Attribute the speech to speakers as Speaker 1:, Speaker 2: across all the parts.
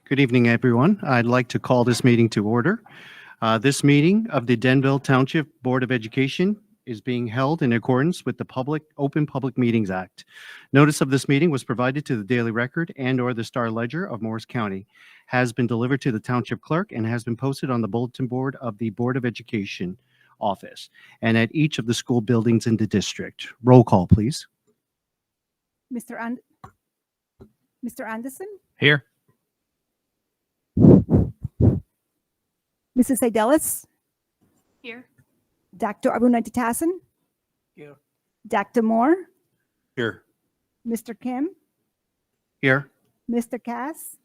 Speaker 1: Good evening, everyone. I'd like to call this meeting to order. This meeting of the Denville Township Board of Education is being held in accordance with the Open Public Meetings Act. Notice of this meeting was provided to the Daily Record and/or the Star Ledger of Morris County, has been delivered to the Township Clerk, and has been posted on the bulletin board of the Board of Education office and at each of the school buildings in the district. Roll call, please.
Speaker 2: Mr. Anderson,
Speaker 3: Here.
Speaker 2: Mrs. Aidelis,
Speaker 4: Here.
Speaker 2: Dr. Abunatitassen,
Speaker 3: Here.
Speaker 2: Dr. Moore,
Speaker 3: Here.
Speaker 2: Mr. Kim,
Speaker 1: Here.
Speaker 2: Mr. Cass,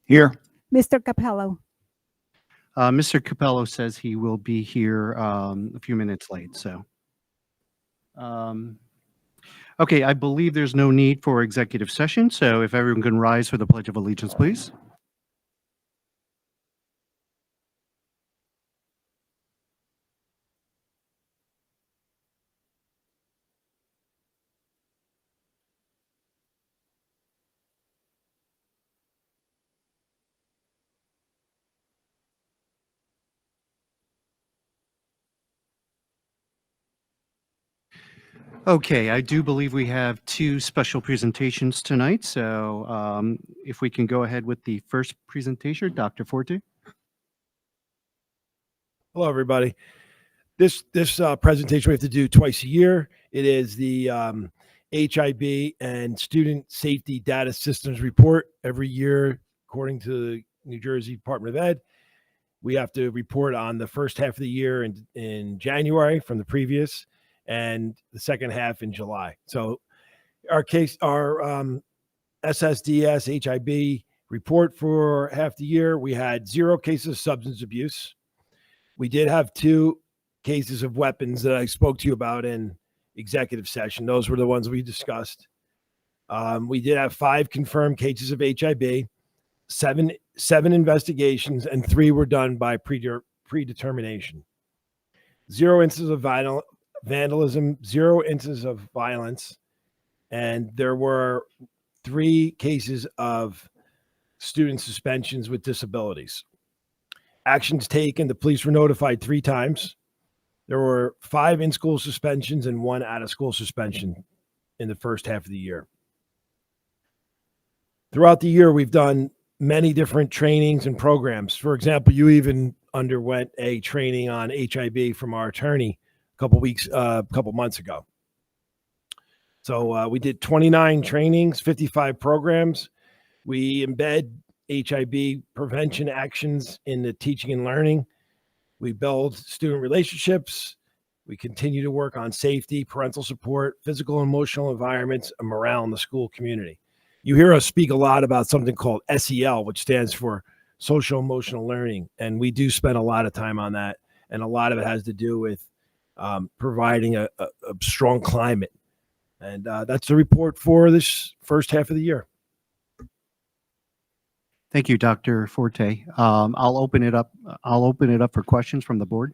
Speaker 3: Here.
Speaker 2: Mr. Capello.
Speaker 1: Mr. Capello says he will be here a few minutes late, so. Okay, I believe there's no need for executive session, so if everyone can rise for the Pledge of Allegiance, please. Okay, I do believe we have two special presentations tonight, so if we can go ahead with the first presentation, Dr. Forte.
Speaker 5: Hello, everybody. This presentation we have to do twice a year. It is the HIB and Student Safety Data Systems Report. Every year, according to the New Jersey Department of Ed, we have to report on the first half of the year in January from the previous, and the second half in July. So our SSDS HIB report for half the year, we had 0 cases of substance abuse. We did have 2 cases of weapons that I spoke to you about in executive session. Those were the ones we discussed. We did have 5 confirmed cases of HIB, 7 investigations, and 3 were done by predetermination. 0 instances of vandalism, 0 instances of violence, and there were 3 cases of student suspensions with disabilities. Actions taken, the police were notified 3 times. There were 5 in-school suspensions and 1 out-of-school suspension in the first half of the year. Throughout the year, we've done many different trainings and programs. For example, you even underwent a training on HIB from our attorney a couple months ago. So we did 29 trainings, 55 programs. We embed HIB prevention actions in the teaching and learning. We build student relationships. We continue to work on safety, parental support, physical and emotional environments, and morale in the school community. You hear us speak a lot about something called SEL, which stands for social emotional learning. And we do spend a lot of time on that. And a lot of it has to do with providing a strong climate. And that's the report for this first half of the year.
Speaker 1: Thank you, Dr. Forte. I'll open it up for questions from the board.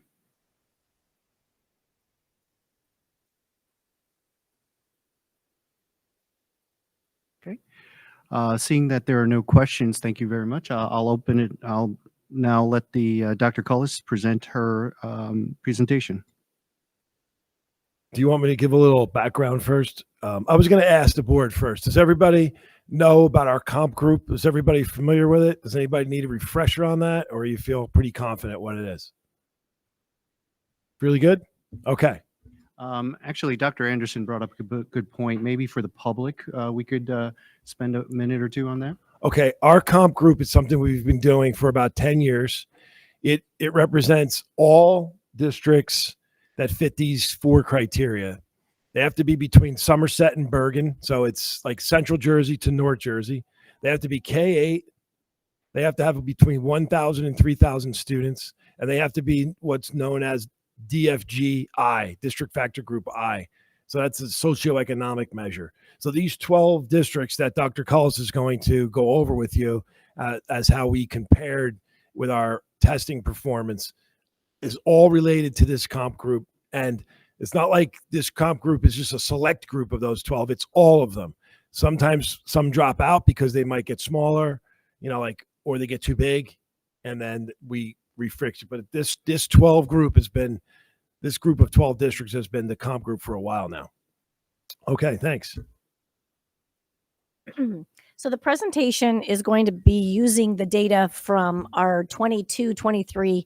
Speaker 1: Okay. Seeing that there are no questions, thank you very much. I'll now let the Dr. Cullis present her presentation.
Speaker 5: Do you want me to give a little background first? I was going to ask the board first. Does everybody know about our comp group? Is everybody familiar with it? Does anybody need a refresher on that, or you feel pretty confident what it is? Really good? Okay.
Speaker 1: Actually, Dr. Anderson brought up a good point. Maybe for the public, we could spend a minute or two on that.
Speaker 5: Okay. Our comp group is something we've been doing for about 10 years. It represents all districts that fit these 4 criteria. They have to be between Somerset and Bergen. So it's like Central Jersey to North Jersey. They have to be K-8. They have to have between 1,000 and 3,000 students. And they have to be what's known as DFG-I, District Factor Group I. So that's a socioeconomic measure. So these 12 districts that Dr. Cullis is going to go over with you as how we compared with our testing performance is all related to this comp group. And it's not like this comp group is just a select group of those 12. It's all of them. Sometimes some drop out because they might get smaller. You know, like or they get too big, and then we refix it. But this 12 group has been, this group of 12 districts has been the comp group for a while now. Okay, thanks.
Speaker 4: So the presentation is going to be using the data from our 22-23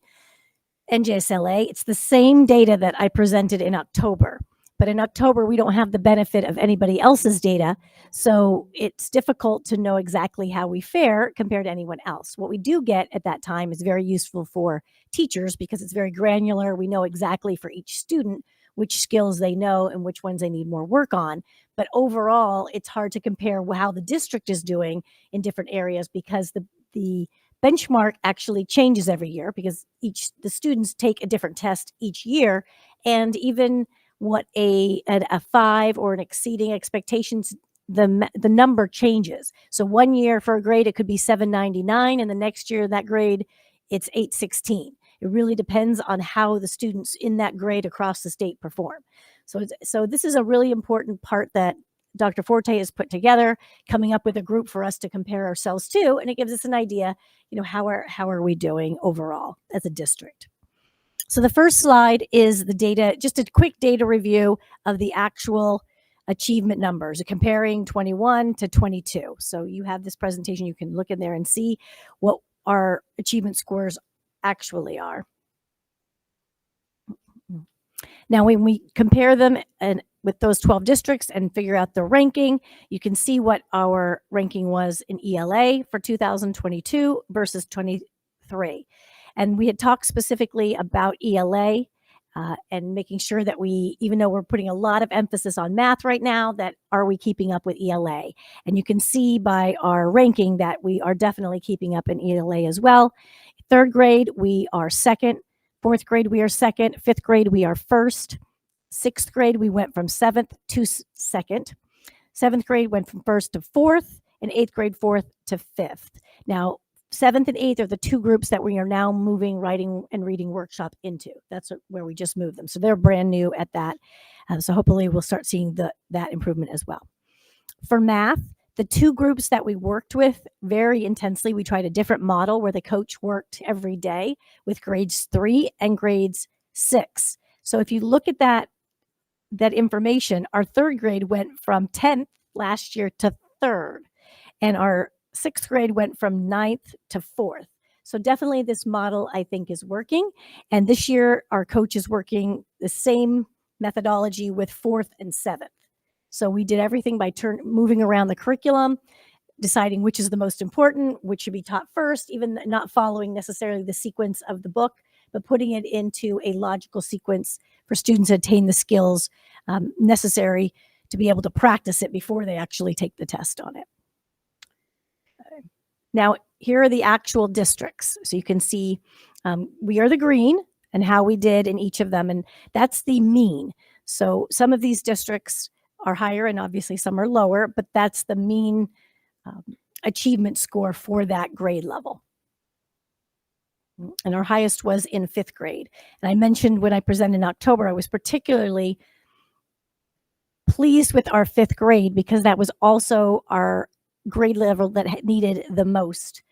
Speaker 4: NJSLA. It's the same data that I presented in October, but in October we don't have the benefit of anybody else's data, so it's difficult to know exactly how we fare compared to anyone else. What we do get at that time is very useful for teachers because it's very granular. We know exactly for each student which skills they know and which ones they need more work on. But overall, it's hard to compare how the district is doing in different areas because the benchmark actually changes every year because the students take a different test each year, and even what a 5 or an exceeding expectations, the number changes. So one year for a grade it could be 799, and the next year that grade it's 816. It really depends on how the students in that grade across the state perform. So this is a really important part that Dr. Forte has put together, coming up with a group for us to compare ourselves to, and it gives us an idea, how are we doing overall as a district. So the first slide is the data, just a quick data review of the actual achievement numbers, comparing 21 to 22. So you have this presentation, you can look in there and see what our achievement scores actually are. Now, when we compare them with those 12 districts and figure out the ranking, you can see what our ranking was in ELA for 2022 versus 23. And we had talked specifically about ELA and making sure that we, even though we're putting a lot of emphasis on math right now, that are we keeping up with ELA? And you can see by our ranking that we are definitely keeping up in ELA as well. Third grade, we are second. Fourth grade, we are second. Fifth grade, we are first. Sixth grade, we went from seventh to second. Seventh grade went from first to fourth, and eighth grade, fourth to fifth. Now, seventh and eighth are the two groups that we are now moving writing and reading workshop into. That's where we just moved them. So they're brand new at that. So hopefully we'll start seeing that improvement as well. For math, the two groups that we worked with very intensely, we tried a different model where the coach worked every day with grades 3 and grades 6. So if you look at that information, our third grade went from 10th last year to third, and our sixth grade went from 9th to 4th. So definitely this model, I think, is working. And this year, our coach is working the same methodology with 4th and 7th. So we did everything by moving around the curriculum, deciding which is the most important, which should be taught first, even not following necessarily the sequence of the book, but putting it into a logical sequence for students to attain the skills necessary to be able to practice it before they actually take the test on it. Now, here are the actual districts. So you can see we are the green and how we did in each of them, and that's the mean. So some of these districts are higher and obviously some are lower, but that's the mean achievement score for that grade level. And our highest was in 5th grade. And I mentioned when I presented in October, I was particularly pleased with our 5th grade because that was also our grade level that needed the most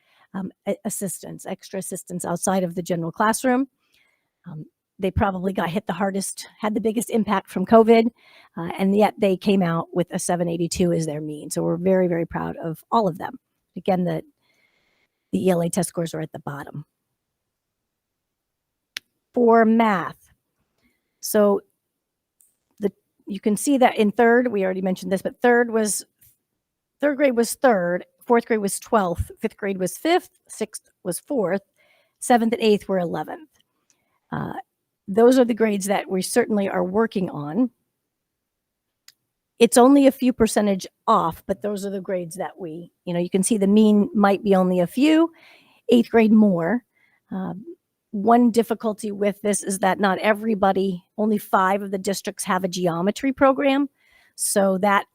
Speaker 4: assistance, extra assistance outside of the general classroom. They probably got hit the hardest, had the biggest impact from COVID, and yet they came out with a 782 as their mean. So we're very, very proud of all of them. Again, the ELA test scores are at the bottom. For math, so you can see that in third, we already mentioned this, but third grade was third, 4th grade was 12th, 5th grade was 5th, 6th was 4th, 7th and 8th were 11th. Those are the grades that we certainly are working on. It's only a few percentage off, but those are the grades that you can see the mean might be only a few, 8th grade more. One difficulty with this is that not everybody, only 5 of the districts have a geometry program. So that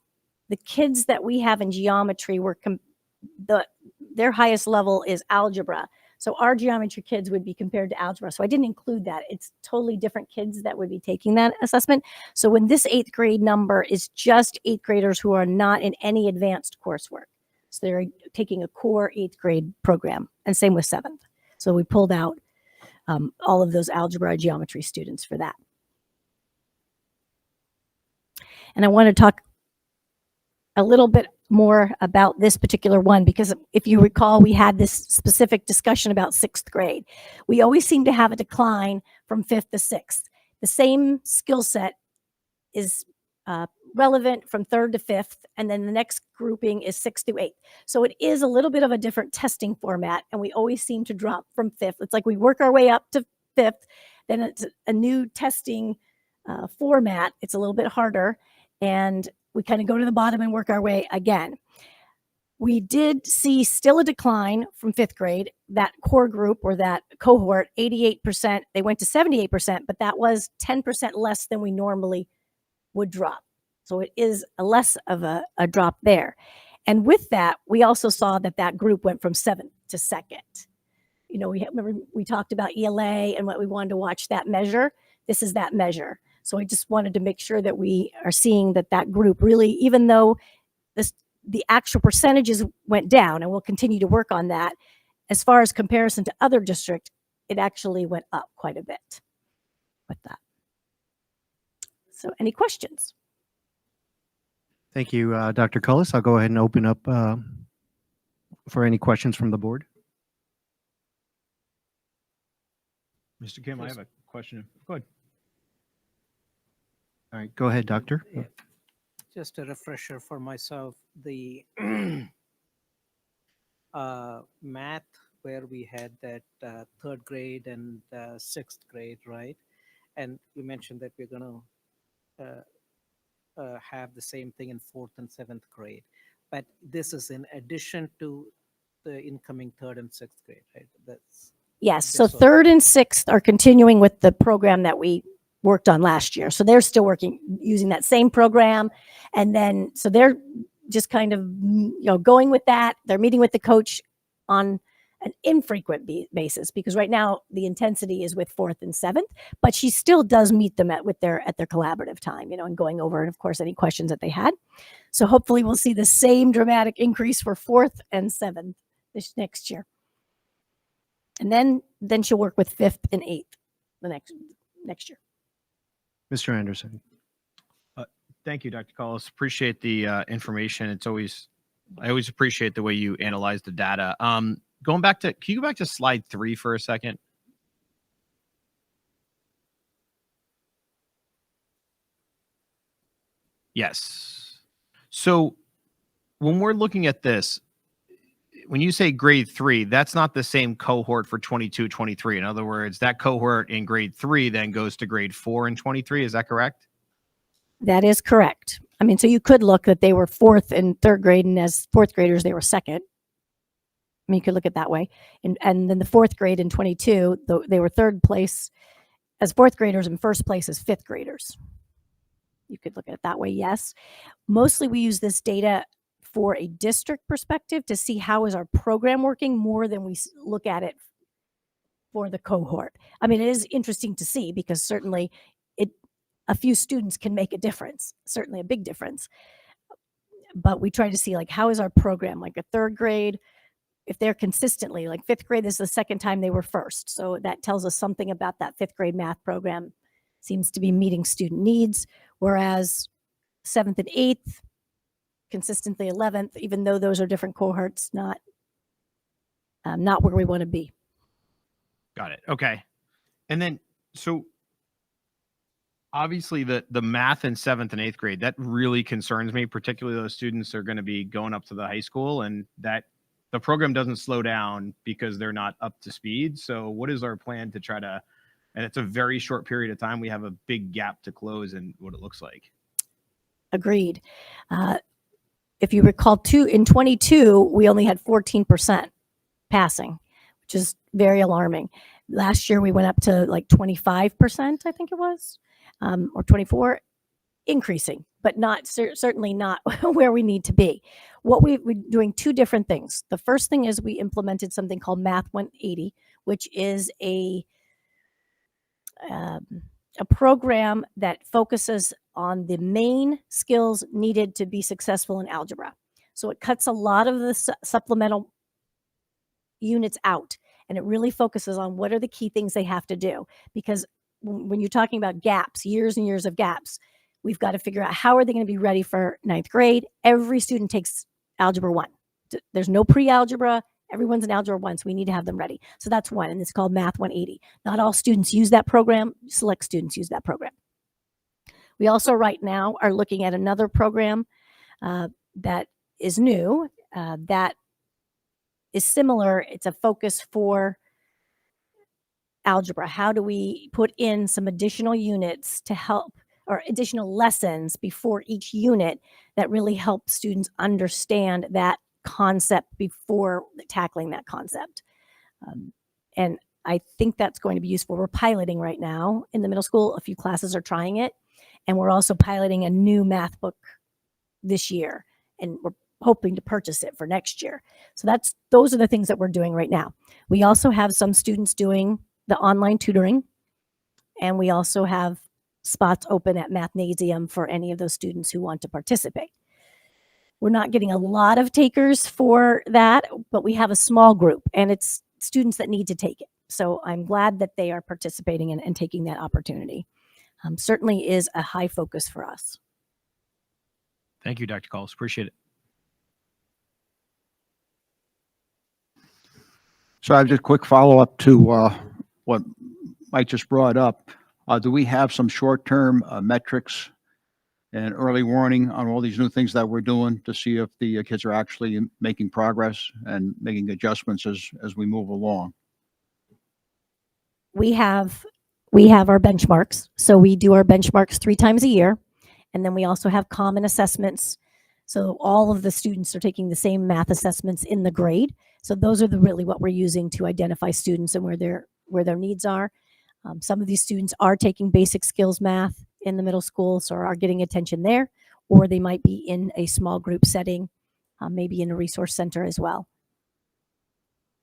Speaker 4: the kids that we have in geometry their highest level is algebra. So our geometry kids would be compared to algebra. So I didn't include that. It's totally different kids that would be taking that assessment. So when this 8th grade number is just 8th graders who are not in any advanced coursework. So they're taking a core 8th grade program, and same with 7th. So we pulled out all of those algebra geometry students for that. And I want to talk a little bit more about this particular one, because if you recall, we had this specific discussion about 6th grade. We always seem to have a decline from 5th to 6th. The same skill set is relevant from 3rd to 5th, and then the next grouping is 6th to 8th. So it is a little bit of a different testing format, and we always seem to drop from 5th. It's like we work our way up to 5th, then it's a new testing format. It's a little bit harder, and we kind of go to the bottom and work our way again. We did see still a decline from 5th grade. That core group, or that cohort, 88%, they went to 78%, but that was 10% less than we normally would drop. So it is a less of a drop there. And with that, we also saw that that group went from 7th to 2nd. You know, remember we talked about ELA and what we wanted to watch that measure. This is that measure. So I just wanted to make sure that we are seeing that that group really, even though the actual percentages went down, and we'll continue to work on that, as far as comparison to other districts, it actually went up quite a bit with that. So any questions?
Speaker 1: Thank you, Dr. Cullis. I'll go ahead and open up for any questions from the board.
Speaker 3: Mr. Kim, I have a question. Go ahead.
Speaker 1: All right, go ahead, Doctor.
Speaker 6: Yeah. Just a refresher for myself, the math where we had that 3rd grade and 6th grade, right? And you mentioned that we're going to have the same thing in 4th and 7th grade. But this is in addition to the incoming 3rd and 6th grade, right? That's
Speaker 4: Yes. So
Speaker 6: Yes, so-
Speaker 4: 3rd and 6th are continuing with the program that we worked on last year. So they're still working using that same program. And then, so they're just kind of, going with that. They're meeting with the coach on an infrequent basis, because right now the intensity is with 4th and 7th, but she still does meet them at their collaborative time, and going over, and of course, any questions that they had. So hopefully we'll see the same dramatic increase for 4th and 7th this next year. And then she'll work with 5th and 8th the next year.
Speaker 1: Mr. Anderson.
Speaker 3: Thank you, Dr. Cullis. Appreciate the information. I always appreciate the way you analyze the data. Can you go back to slide 3 for a second? Yes. So when we're looking at this, when you say grade 3, that's not the same cohort for 22, 23. In other words, that cohort in grade 3 then goes to grade 4 and 23. Is that correct?
Speaker 4: That is correct. I mean, so you could look that they were 4th and 3rd grade, and as 4th graders, they were 2nd. I mean, you could look at it that way. And then the 4th grade in 22, they were 3rd place as 4th graders and 1st place as 5th graders. You could look at it that way, yes. Mostly we use this data for a district perspective to see how is our program working more than we look at it for the cohort. I mean, it is interesting to see, because certainly a few students can make a difference, certainly a big difference. But we try to see, like, how is our program, like a 3rd grade, if they're consistently, like 5th grade, this is the 2nd time they were 1st. So that tells us something about that 5th grade math program seems to be meeting student needs, whereas 7th and 8th, consistently 11th, even though those are different cohorts, not where we want to be.
Speaker 3: Got it. Okay. And then, so obviously the math in 7th and 8th grade, that really concerns me, particularly those students are going to be going up to the high school, and that the program doesn't slow down because they're not up to speed. So what is our plan to try to, and it's a very short period of time, we have a big gap to close in what it looks like.
Speaker 4: Agreed. If you recall, in 22, we only had 14% passing, which is very alarming. Last year, we went up to like 25%, I think it was, or 24, increasing, but not certainly not where we need to be. We're doing 2 different things. The first thing is we implemented something called Math 180, which is a program that focuses on the main skills needed to be successful in algebra. So it cuts a lot of the supplemental units out, and it really focuses on what are the key things they have to do. Because when you're talking about gaps, years and years of gaps, we've got to figure out how are they going to be ready for ninth grade. Every student takes algebra 1. There's no pre-algebra. Everyone's in algebra 1, so we need to have them ready. So that's one, and it's called Math 180. Not all students use that program. Select students use that program. We also right now are looking at another program that is new, that is similar. It's a focus for algebra. How do we put in some additional units to help, or additional lessons before each unit that really help students understand that concept before tackling that concept? And I think that's going to be useful. We're piloting right now in the middle school. A few classes are trying it. And we're also piloting a new math book this year. And we're hoping to purchase it for next year. So those are the things that we're doing right now. We also have some students doing the online tutoring. And we also have spots open at Mathnasium for any of those students who want to participate. We're not getting a lot of takers for that, but we have a small group, and it's students that need to take it. So I'm glad that they are participating and taking that opportunity. Certainly is a high focus for us.
Speaker 3: Thank you, Dr. Calls. Appreciate it.
Speaker 7: So I have just a quick follow-up to what Mike just brought up. Do we have some short-term metrics and early warning on all these new things that we're doing to see if the kids are actually making progress and making adjustments as we move along?
Speaker 4: We have our benchmarks. So we do our benchmarks 3 times a year. And then we also have common assessments. So all of the students are taking the same math assessments in the grade. So those are really what we're using to identify students and where their needs are. Some of these students are taking basic skills math in the middle school, so are getting attention there, or they might be in a small group setting, maybe in a resource center as well.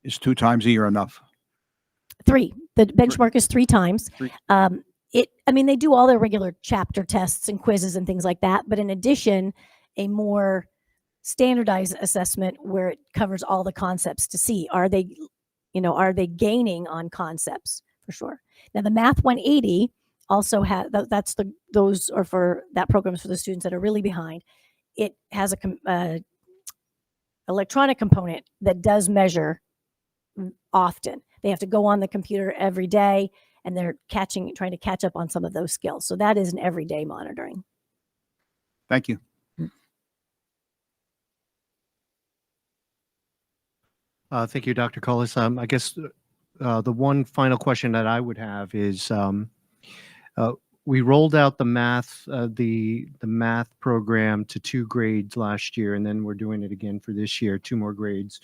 Speaker 7: Is 2 times a year enough?
Speaker 4: 3. The benchmark is 3 times.
Speaker 7: 3.
Speaker 4: They do all their regular chapter tests and quizzes and things like that, but in addition, a more standardized assessment where it covers all the concepts to see, are they gaining on concepts for sure. Now the Math 180 also has, those are for that programs for the students that are really behind. It has a electronic component that does measure often. They have to go on the computer every day, and they're trying to catch up on some of those skills. So that is an everyday monitoring.
Speaker 7: Thank you.
Speaker 1: Thank you, Dr. Cullis. I guess the one final question that I would have is we rolled out the math program to 2 grades last year, and then we're doing it again for this year, 2 more grades.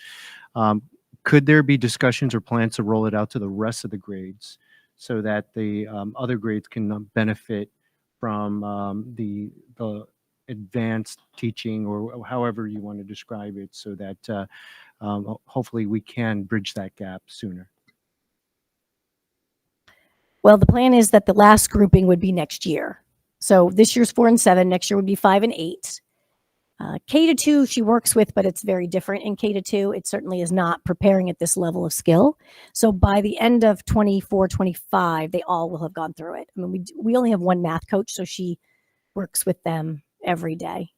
Speaker 1: Could there be discussions or plans to roll it out to the rest of the grades so that the other grades can benefit from the advanced teaching, or however you want to describe it, so that hopefully we can bridge that gap sooner?
Speaker 4: Well, the plan is that the last grouping would be next year. So this year's 4 and 7, next year would be 5 and 8. K-2 she works with, but it's very different in K-2. It certainly is not preparing at this level of skill. So by the end of 24, 25, they all will have gone through it. I mean, we only have 1 math coach, so she works with them every day.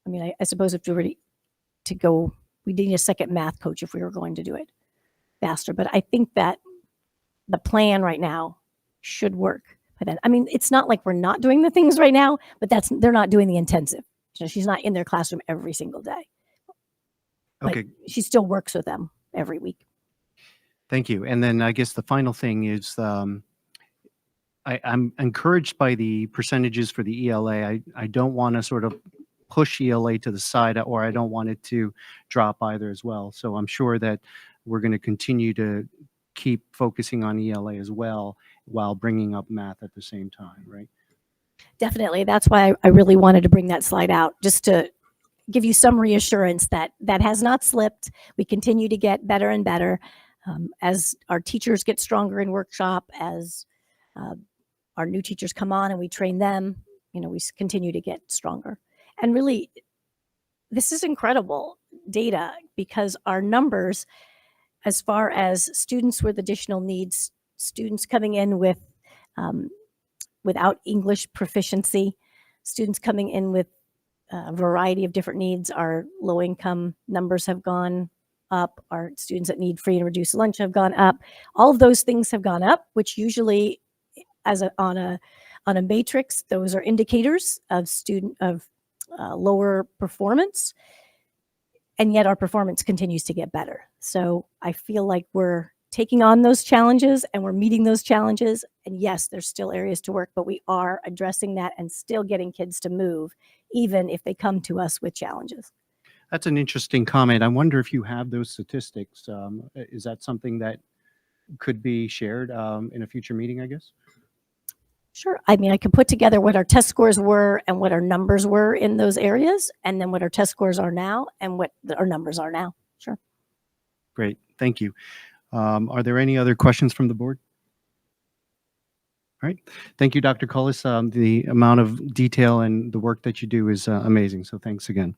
Speaker 4: I mean, I suppose if we were to go, we need a second math coach if we were going to do it faster. But I think that the plan right now should work by then. I mean, it's not like we're not doing the things right now, but they're not doing the intensive. You know, she's not in their classroom every single day.
Speaker 1: Okay.
Speaker 4: But she still works with them every week.
Speaker 1: Thank you. And then I guess the final thing is I'm encouraged by the percentages for the ELA. I don't want to sort of push ELA to the side, or I don't want it to drop either as well. So I'm sure that we're going to continue to keep focusing on ELA as well while bringing up math at the same time, right?
Speaker 4: Definitely. That's why I really wanted to bring that slide out, just to give you some reassurance that that has not slipped. We continue to get better and better as our teachers get stronger in workshop, as our new teachers come on and we train them, we continue to get stronger. And really, this is incredible. data because our numbers, as far as students with additional needs, students coming in with without English proficiency, students coming in with a variety of different needs, our low income numbers have gone up, our students that need free and reduced lunch have gone up. All of those things have gone up, which usually on a matrix, those are indicators of lower performance. And yet our performance continues to get better. So I feel like we're taking on those challenges and we're meeting those challenges. And yes, there's still areas to work, but we are addressing that and still getting kids to move, even if they come to us with challenges.
Speaker 1: That's an interesting comment. I wonder if you have those statistics. Is that something that could be shared in a future meeting, I guess?
Speaker 4: Sure. I mean, I could put together what our test scores were and what our numbers were in those areas, and then what our test scores are now and what our numbers are now. Sure.
Speaker 1: Great. Thank you. Are there any other questions from the board? All right. Thank you, Dr. Cullis. The amount of detail and the work that you do is amazing. So thanks again.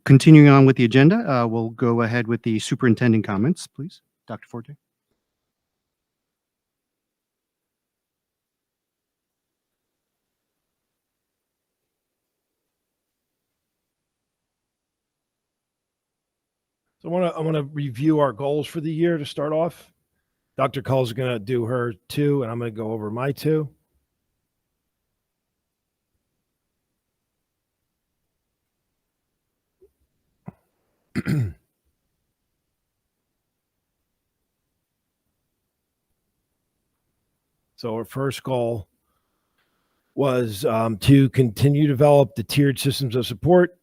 Speaker 1: Continuing on with the agenda, we'll go ahead with the superintendent comments, please. Dr. Forte.
Speaker 5: So I want to review our goals for the year to start off. Dr. Cullis is going to do her 2, and I'm going to go over my 2. So our first goal was to continue to develop the tiered systems of support.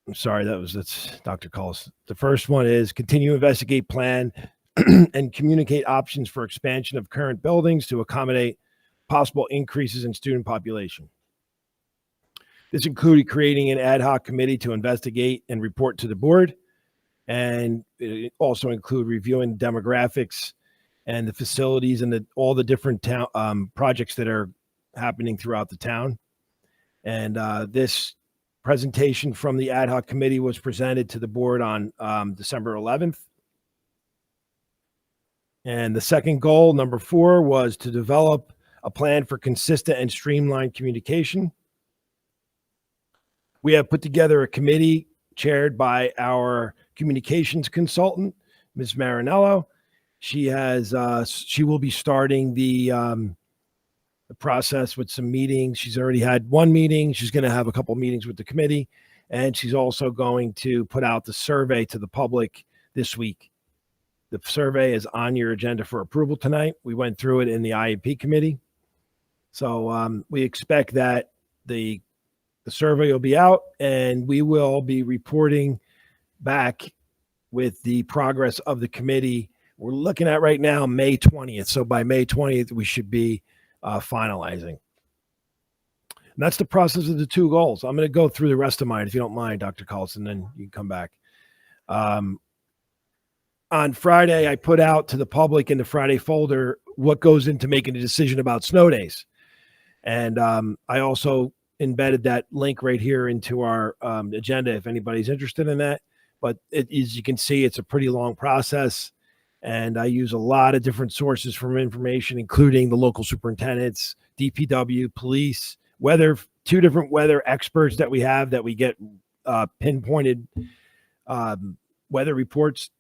Speaker 5: I'm sorry, that's Dr. Cullis. The first one is continue to investigate, plan, and communicate options for expansion of current buildings to accommodate possible increases in student population. This included creating an ad hoc committee to investigate and report to the board. And it also include reviewing demographics and the facilities and all the different town projects that are happening throughout the town. And this presentation from the ad hoc committee was presented to the board on December 11th. And the second goal, number 4, was to develop a plan for consistent and streamlined communication. We have put together a committee chaired by our communications consultant, Ms. Marinello. She will be starting the process with some meetings. She's already had 1 meeting. She's going to have a couple meetings with the committee, and she's also going to put out the survey to the public this week. The survey is on your agenda for approval tonight. We went through it in the IEP committee. So we expect that the survey will be out, and we will be reporting back with the progress of the committee. We're looking at right now May 20th. So by May 20th, we should be finalizing. And that's the process of the 2 goals. I'm going to go through the rest of mine, if you don't mind, Dr. Cullis, and then you can come back. On Friday, I put out to the public in the Friday folder what goes into making a decision about snow days. And I also embedded that link right here into our agenda if anybody's interested in that. But as you can see, it's a pretty long process. And I use a lot of different sources for information, including the local superintendents, DPW, police, weather, 2 different weather experts that we have that we get pinpointed weather reports,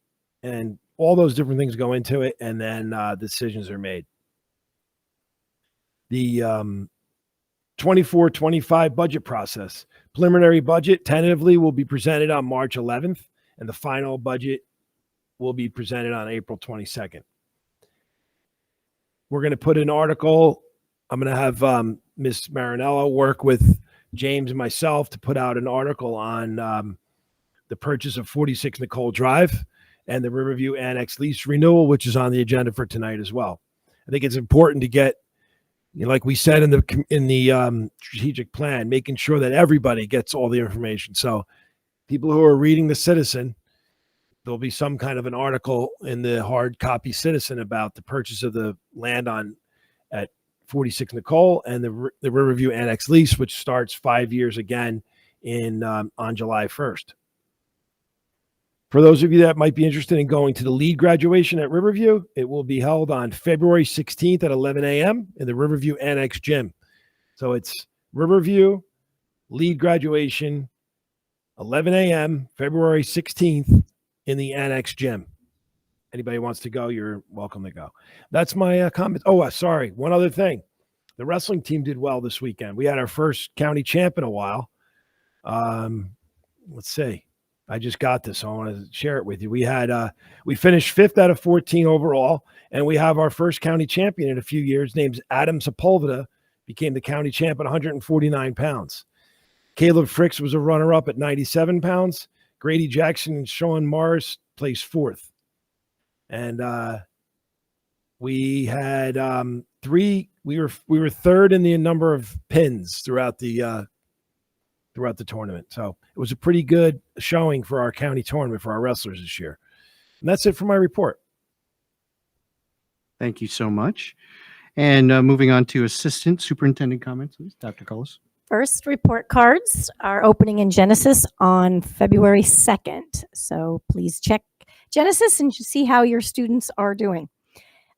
Speaker 5: and all those different things go into it. And then decisions are made. The 24-25 budget process. Preliminary budget tentatively will be presented on March 11th, and the final budget will be presented on April 22nd. We're going to put an article. I'm going to have Ms. Marinello work with James and myself to put out an article on the purchase of 46 Nicole Drive and the Riverview Annex lease renewal, which is on the agenda for tonight as well. I think it's important to get, like we said in the strategic plan, making sure that everybody gets all the information. So people who are reading the Citizen, there'll be some kind of an article in the hard copy Citizen about the purchase of the land at 46 Nicole and the Riverview Annex lease, which starts 5 years again on July 1st. For those of you that might be interested in going to the lead graduation at Riverview, it will be held on February 16th at 11 a.m. in the Riverview Annex Gym. So it's Riverview lead graduation, 11 a.m., February 16th in the Annex Gym. Anybody wants to go, you're welcome to go. That's my comment. Oh, sorry. One other thing. The wrestling team did well this weekend. We had our first county champ in a while. Let's see. I just got this, so I want to share it with you. We finished 5th out of 14 overall, and we have our first county champion in a few years, named Adam Sepulveda, became the county champ at 149 pounds. Caleb Fricks was a runner-up at 97 pounds. Grady Jackson and Sean Morris placed 4th. And we had we were 3rd in the number of pins throughout the tournament. So it was a pretty good showing for our county tournament for our wrestlers this year. And that's it for my report.
Speaker 1: Thank you so much. And moving on to Assistant Superintendent comments, please. Dr. Cullis.
Speaker 4: First, report cards are opening in Genesis on February 2nd. So please check Genesis and see how your students are doing.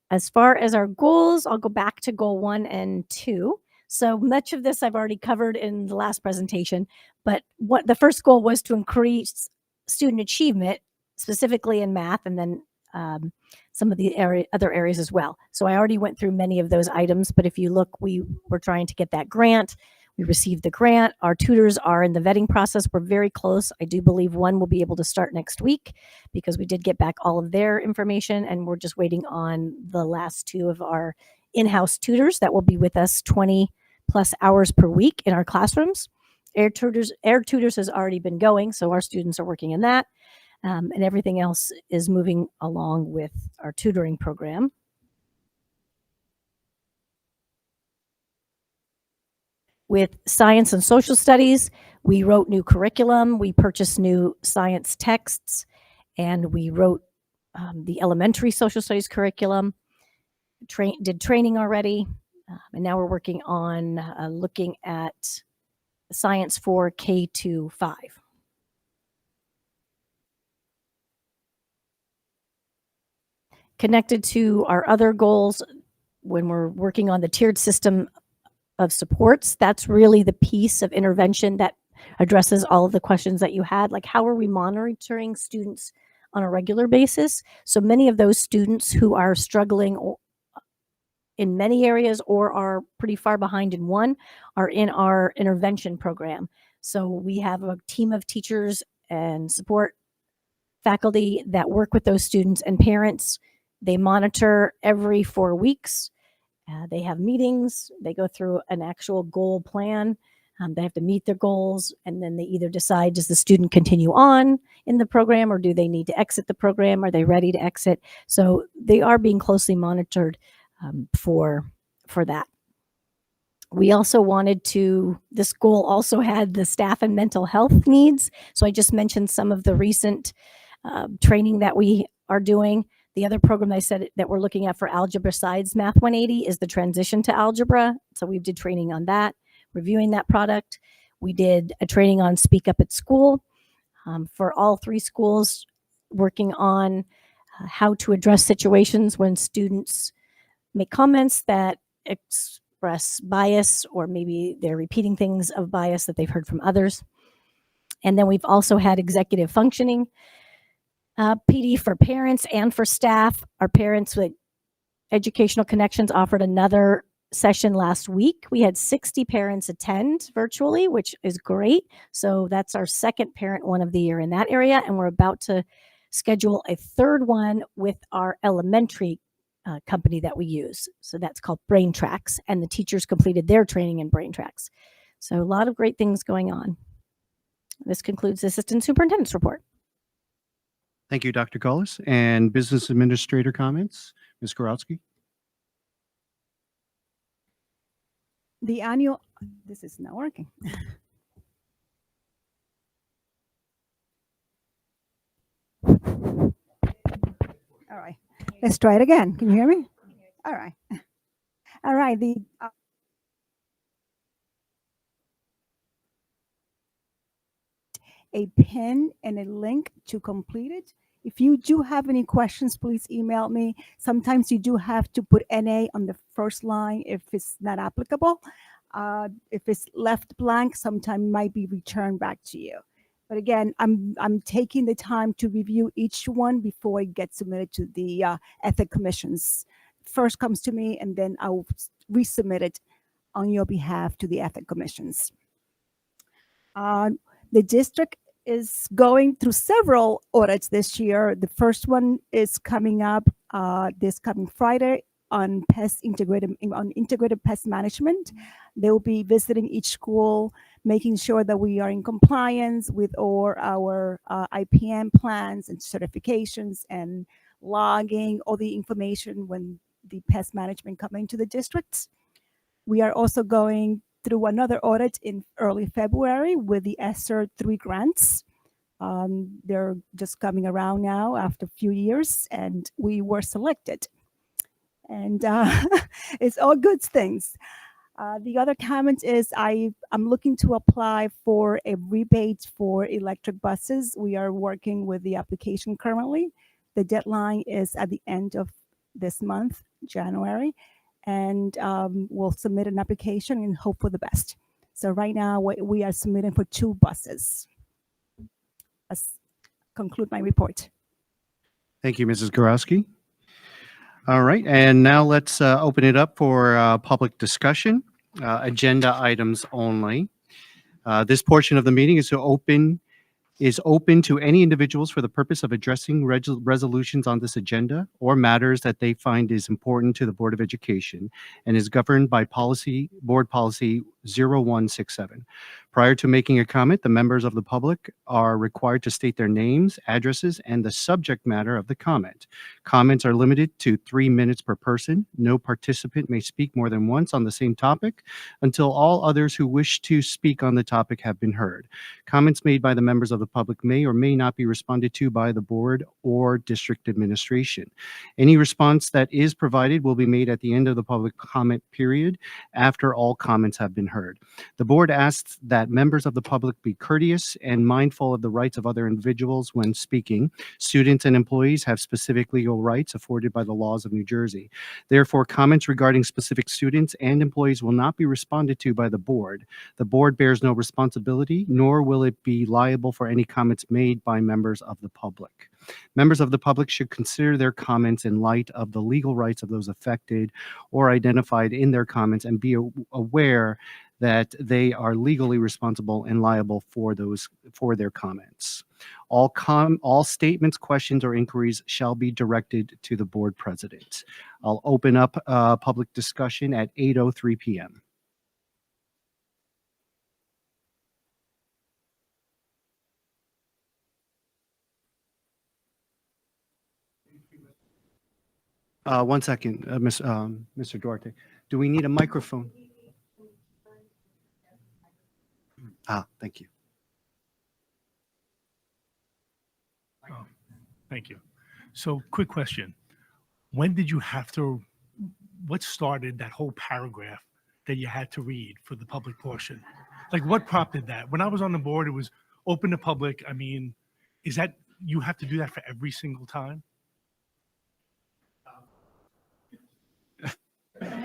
Speaker 4: As far as our goals, I'll go back to goal 1 and 2. So much of this I've already covered in the last presentation, but what the first goal was to increase student achievement, specifically in math, and then some of the other areas as well. So I already went through many of those items, but if you look, we were trying to get that grant. We received the grant. Our tutors are in the vetting process. We're very close. I do believe one will be able to start next week because we did get back all of their information, and we're just waiting on the last 2 of our in-house tutors that will be with us 20 plus hours per week in our classrooms. Air Tutors has already been going, so our students are working in that, and everything else is moving along with our tutoring program. With science and social studies, we wrote new curriculum, we purchased new science texts, and we wrote the elementary social studies curriculum, did training already, and now we're working on looking at science for K-5. Connected to our other goals, when we're working on the tiered system of supports, that's really the piece of intervention that addresses all of the questions that you had, like how are we monitoring students on a regular basis? So many of those students who are struggling in many areas or are pretty far behind in one are in our intervention program. So we have a team of teachers and support faculty that work with those students and parents. They monitor every 4 weeks. They have meetings. They go through an actual goal plan. They have to meet their goals, and then they either decide, does the student continue on in the program, or do they need to exit the program? Are they ready to exit? So they are being closely monitored for that. We also wanted to, this goal also had the staff and mental health needs. So I just mentioned some of the recent training that we are doing. The other program I said that we're looking at for algebra besides Math 180 is the transition to algebra. So we did training on that, reviewing that product. We did a training on Speak Up at School for all 3 schools, working on how to address situations when students make comments that express bias, or maybe they're repeating things of bias that they've heard from others. And then we've also had executive functioning PD for parents and for staff. Our Parents with Educational Connections offered another session last week. We had 60 parents attend virtually, which is great. So that's our second parent one of the year in that area. And we're about to schedule a 3rd one with our elementary company that we use. So that's called Brain Tracks. And the teachers completed their training in Brain Tracks. So a lot of great things going on. This concludes the Assistant Superintendent's report.
Speaker 1: Thank you, Dr. Cullis. And Business Administrator comments, Ms. Gorowski.
Speaker 2: The annual, this is not working. All right, let's try it again. Can you hear me? All right. All right, a pin and a link to complete it. If you do have any questions, please email me. Sometimes you do have to put NA on the first line if it's not applicable. If it's left blank, sometimes it might be returned back to you. But again, I'm taking the time to review each one before it gets submitted to the ethic commissions. First comes to me, and then I'll resubmit it on your behalf to the ethic commissions. The district is going through several audits this year. The first one is coming up this coming Friday on integrated pest management. They will be visiting each school, making sure that we are in compliance with all our IPM plans and certifications and logging all the information when the pest management come into the districts. We are also going through another audit in early February with the ESSER 3 grants. They're just coming around now after a few years, and we were selected. And it's all good things. The other comment is I'm looking to apply for a rebate for electric buses. We are working with the application currently. The deadline is at the end of this month, January, and we'll submit an application and hope for the best. So right now we are submitting for 2 buses. Let's conclude my report.
Speaker 1: Thank you, Mrs. Gorowski. All right, and now let's open it up for public discussion, agenda items only. This portion of the meeting is open to any individuals for the purpose of addressing resolutions on this agenda or matters that they find is important to the Board of Education and is governed by Board Policy 0167. Prior to making a comment, the members of the public are required to state their names, addresses, and the subject matter of the comment. Comments are limited to 3 minutes per person. No participant may speak more than once on the same topic until all others who wish to speak on the topic have been heard. Comments made by the members of the public may or may not be responded to by the board or district administration. Any response that is provided will be made at the end of the public comment period after all comments have been heard. The board asks that members of the public be courteous and mindful of the rights of other individuals when speaking. Students and employees have specific legal rights afforded by the laws of New Jersey. Therefore, comments regarding specific students and employees will not be responded to by the board. The board bears no responsibility, nor will it be liable for any comments made by members of the public. Members of the public should consider their comments in light of the legal rights of those affected or identified in their comments and be aware that they are legally responsible and liable for their comments. All statements, questions, or inquiries shall be directed to the board president. I'll open up public discussion at 8:03 p.m. One second, Mr. Duarte. Do we need a microphone? Thank you.
Speaker 8: Thank you. So quick question. When did you have to, what started that whole paragraph that you had to read for the public portion? Like what prompted that? When I was on the board, it was open to public. I mean, is that, you have to do that for every single time?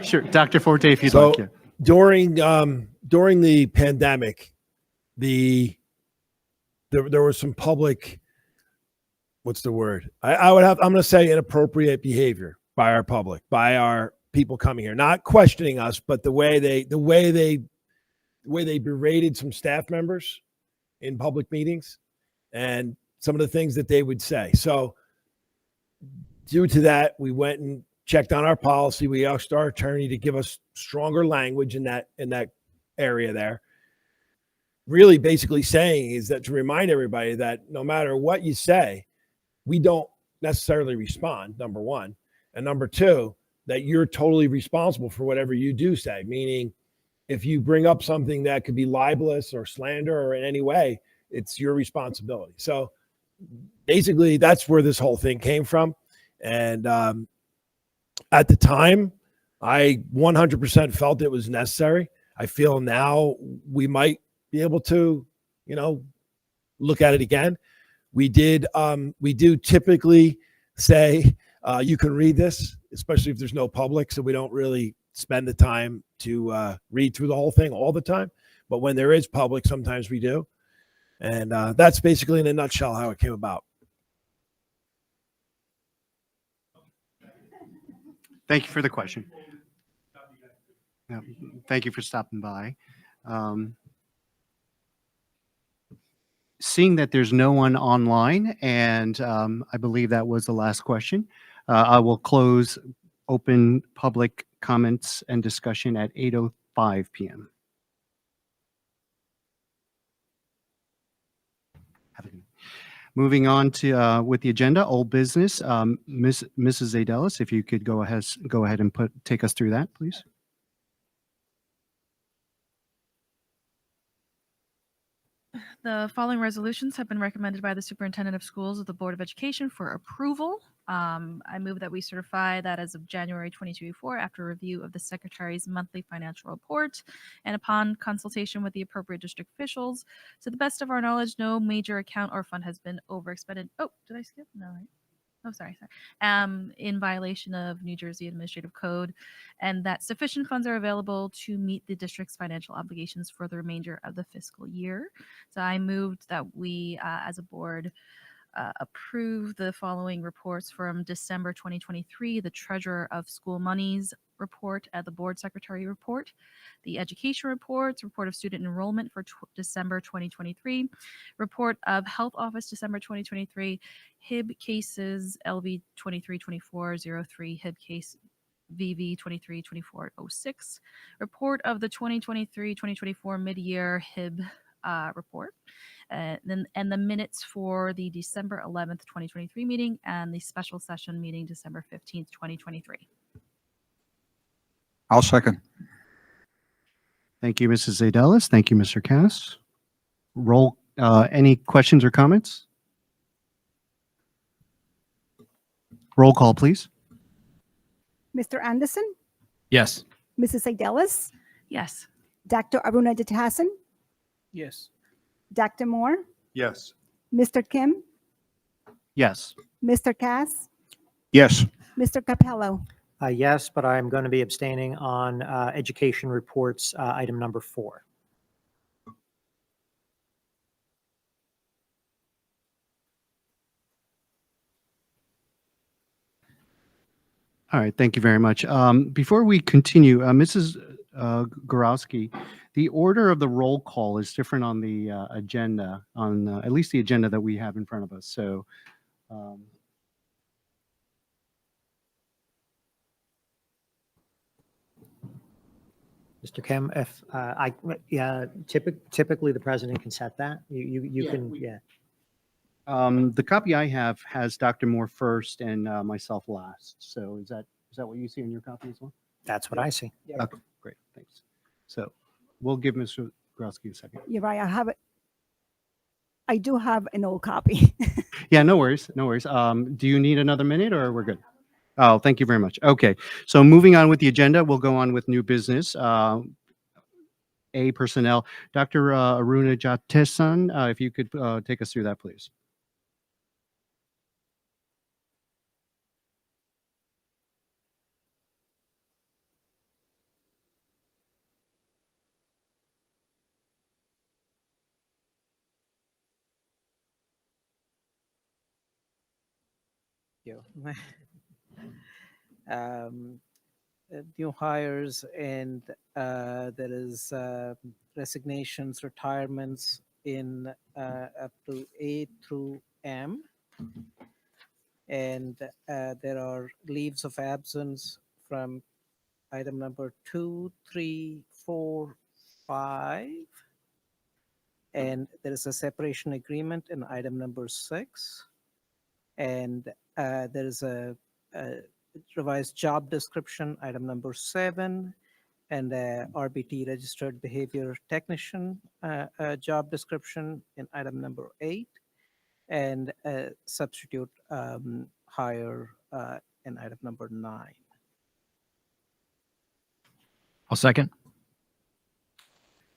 Speaker 1: Sure, Dr. Forte, if you'd
Speaker 5: So
Speaker 1: like. Yeah.
Speaker 5: during the pandemic, there was some public, what's the word? I'm going to say inappropriate behavior by our public, by our people coming here, not questioning us, but the way they berated some staff members in public meetings and some of the things that they would say. So due to that, we went and checked on our policy. We asked our attorney to give us stronger language in that area there. Really basically saying is that to remind everybody that no matter what you say, we don't necessarily respond, number one. And number two, that you're totally responsible for whatever you do say, meaning if you bring up something that could be libelous or slander or in any way, it's your responsibility. So basically that's where this whole thing came from. And at the time, I 100% felt it was necessary. I feel now we might be able to, look at it again. We do typically say, you can read this, especially if there's no public. So we don't really spend the time to read through the whole thing all the time. But when there is public, sometimes we do. And that's basically in a nutshell how it came about.
Speaker 1: Thank you for the question. Yeah, thank you for stopping by. Seeing that there's no one online, and I believe that was the last question, I will close open public comments and discussion at 8:05 p.m. Moving on to with the agenda, old business. Mrs. Zadelis, if you could go ahead and take us through that, please.
Speaker 9: The following resolutions have been recommended by the Superintendent of Schools of the Board of Education for approval. I move that we certify that as of January 2024, after review of the Secretary's monthly financial report and upon consultation with the appropriate district officials, to the best of our knowledge, no major account or fund has been overexpended. Oh, did I skip? No, right? Oh, sorry. In violation of New Jersey Administrative Code, and that sufficient funds are available to meet the district's financial obligations for the remainder of the fiscal year. So I moved that we, as a board, approve the following reports from December 2023, the Treasurer of School Monies report and the Board Secretary report, the Education reports, report of student enrollment for December 2023, report of Health Office December 2023, HIB cases LV 232403, HIB case VV 232406, report of the 2023-2024 mid-year HIB report, and the minutes for the December 11th, 2023 meeting and the special session meeting December 15th, 2023.
Speaker 7: I'll second.
Speaker 1: Thank you, Mrs. Zadelis. Thank you, Mr. Cass. Roll. Any questions or comments? Roll call, please.
Speaker 2: Mr. Anderson,
Speaker 3: Yes.
Speaker 2: Mrs. Zadelis,
Speaker 9: Yes.
Speaker 2: Dr. Aruna Jatahasan,
Speaker 6: Yes.
Speaker 2: Dr. Moore,
Speaker 7: Yes.
Speaker 2: Mr. Kim,
Speaker 1: Yes.
Speaker 2: Mr. Cass,
Speaker 7: Yes.
Speaker 2: Mr. Capello.
Speaker 10: Yes, but I'm going to be abstaining on education reports, item number 4.
Speaker 1: All right. Thank you very much. Before we continue, Mrs. Gorowski, the order of the roll call is different on the agenda, on at least the agenda that we have in front of us. So,
Speaker 10: Mr. Kim, if typically the president can set that. You can, yeah.
Speaker 1: the copy I have has Dr. Moore first and myself last. So is that what you see in your copy as well?
Speaker 10: That's what I see.
Speaker 1: Okay, great. Thanks. So we'll give Mr. Gorowski a second.
Speaker 2: You're right. I do have an old copy.
Speaker 1: Yeah, no worries. No worries. Do you need another minute or we're good? Oh, thank you very much. Okay. So moving on with the agenda, we'll go on with new business. Personnel. Dr. Aruna Jatahasan, if you could take us through that, please.
Speaker 6: You. New hires and there is resignations, retirements in up to A through M. And there are leaves of absence from item number 2, 3, 4, 5. And there is a separation agreement in item number 6. And there is a revised job description, item number 7, and a RBT registered behavior technician job description in item number 8, and a substitute hire in item number 9.
Speaker 3: I'll second.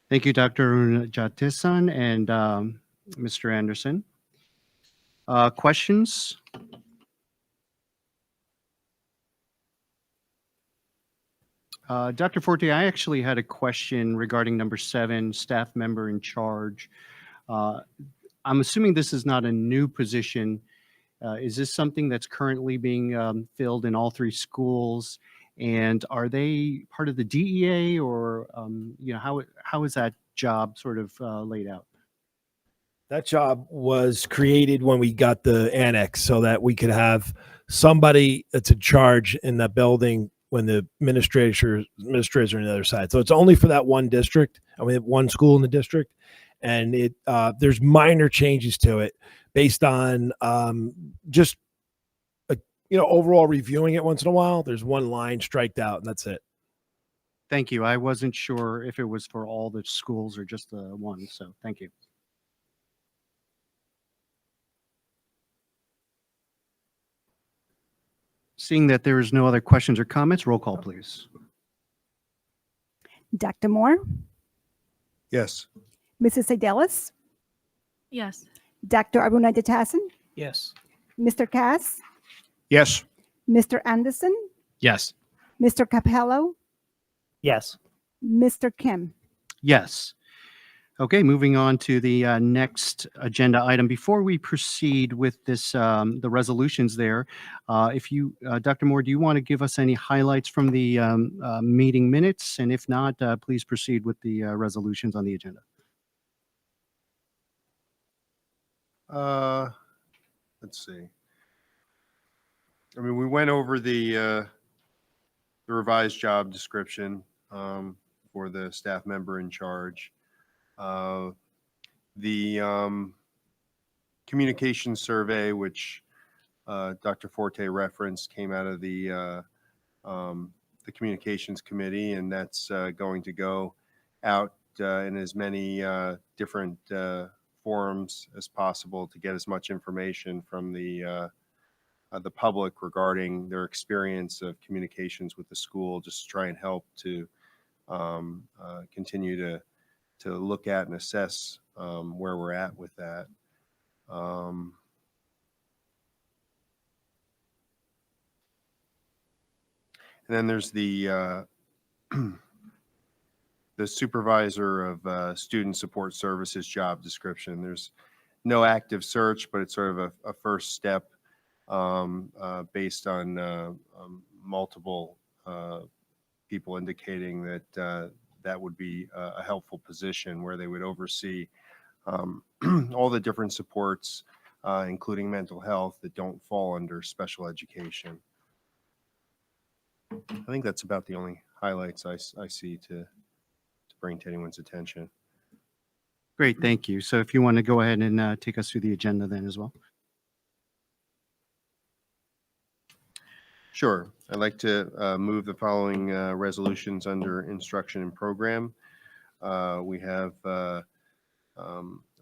Speaker 1: Thank you, Dr. Aruna Jatahasan. And Mr. Anderson. Questions? Dr. Forte, I actually had a question regarding number 7, staff member in charge. I'm assuming this is not a new position. Is this something that's currently being filled in all 3 schools? And are they part of the DEA, or how is that job sort of laid out?
Speaker 5: That job was created when we got the annex so that we could have somebody that's in charge in that building when the administrators are on the other side. So it's only for that one district. I mean, one school in the district, and there's minor changes to it based on just overall reviewing it once in a while. There's one line striked out, and that's it.
Speaker 1: Thank you. I wasn't sure if it was for all the schools or just the one, so thank you. Seeing that there is no other questions or comments, roll call, please.
Speaker 2: Dr. Moore,
Speaker 11: Yes.
Speaker 2: Mrs. Sedelis,
Speaker 9: Yes.
Speaker 2: Dr. Abunayatasan,
Speaker 6: Yes.
Speaker 2: Mr. Cass,
Speaker 7: Yes.
Speaker 2: Mr. Anderson,
Speaker 3: Yes.
Speaker 2: Mr. Capello,
Speaker 10: Yes.
Speaker 2: Mr. Kim.
Speaker 1: Yes. Okay, moving on to the next agenda item. Before we proceed with this, the resolutions there, Dr. Moore, do you want to give us any highlights from the meeting minutes? And if not, please proceed with the resolutions on the agenda.
Speaker 11: Let's see. I mean, we went over the revised job description for the staff member in charge. The communication survey, which Dr. Forte referenced, came out of the communications committee, and that's going to go out in as many different forums as possible to get as much information from the public regarding their experience of communications with the school, just to try and help to continue to look at and assess where we're at with that. And then there's the the supervisor of student support services job description. There's no active search, but it's sort of a first step based on multiple people indicating that that would be a helpful position where they would oversee all the different supports, including mental health, that don't fall under special education. I think that's about the only highlights I see to bring to anyone's attention.
Speaker 1: Great, thank you. So if you want to go ahead and take us through the agenda then as well.
Speaker 11: Sure. I'd like to move the following resolutions under instruction and program. We have a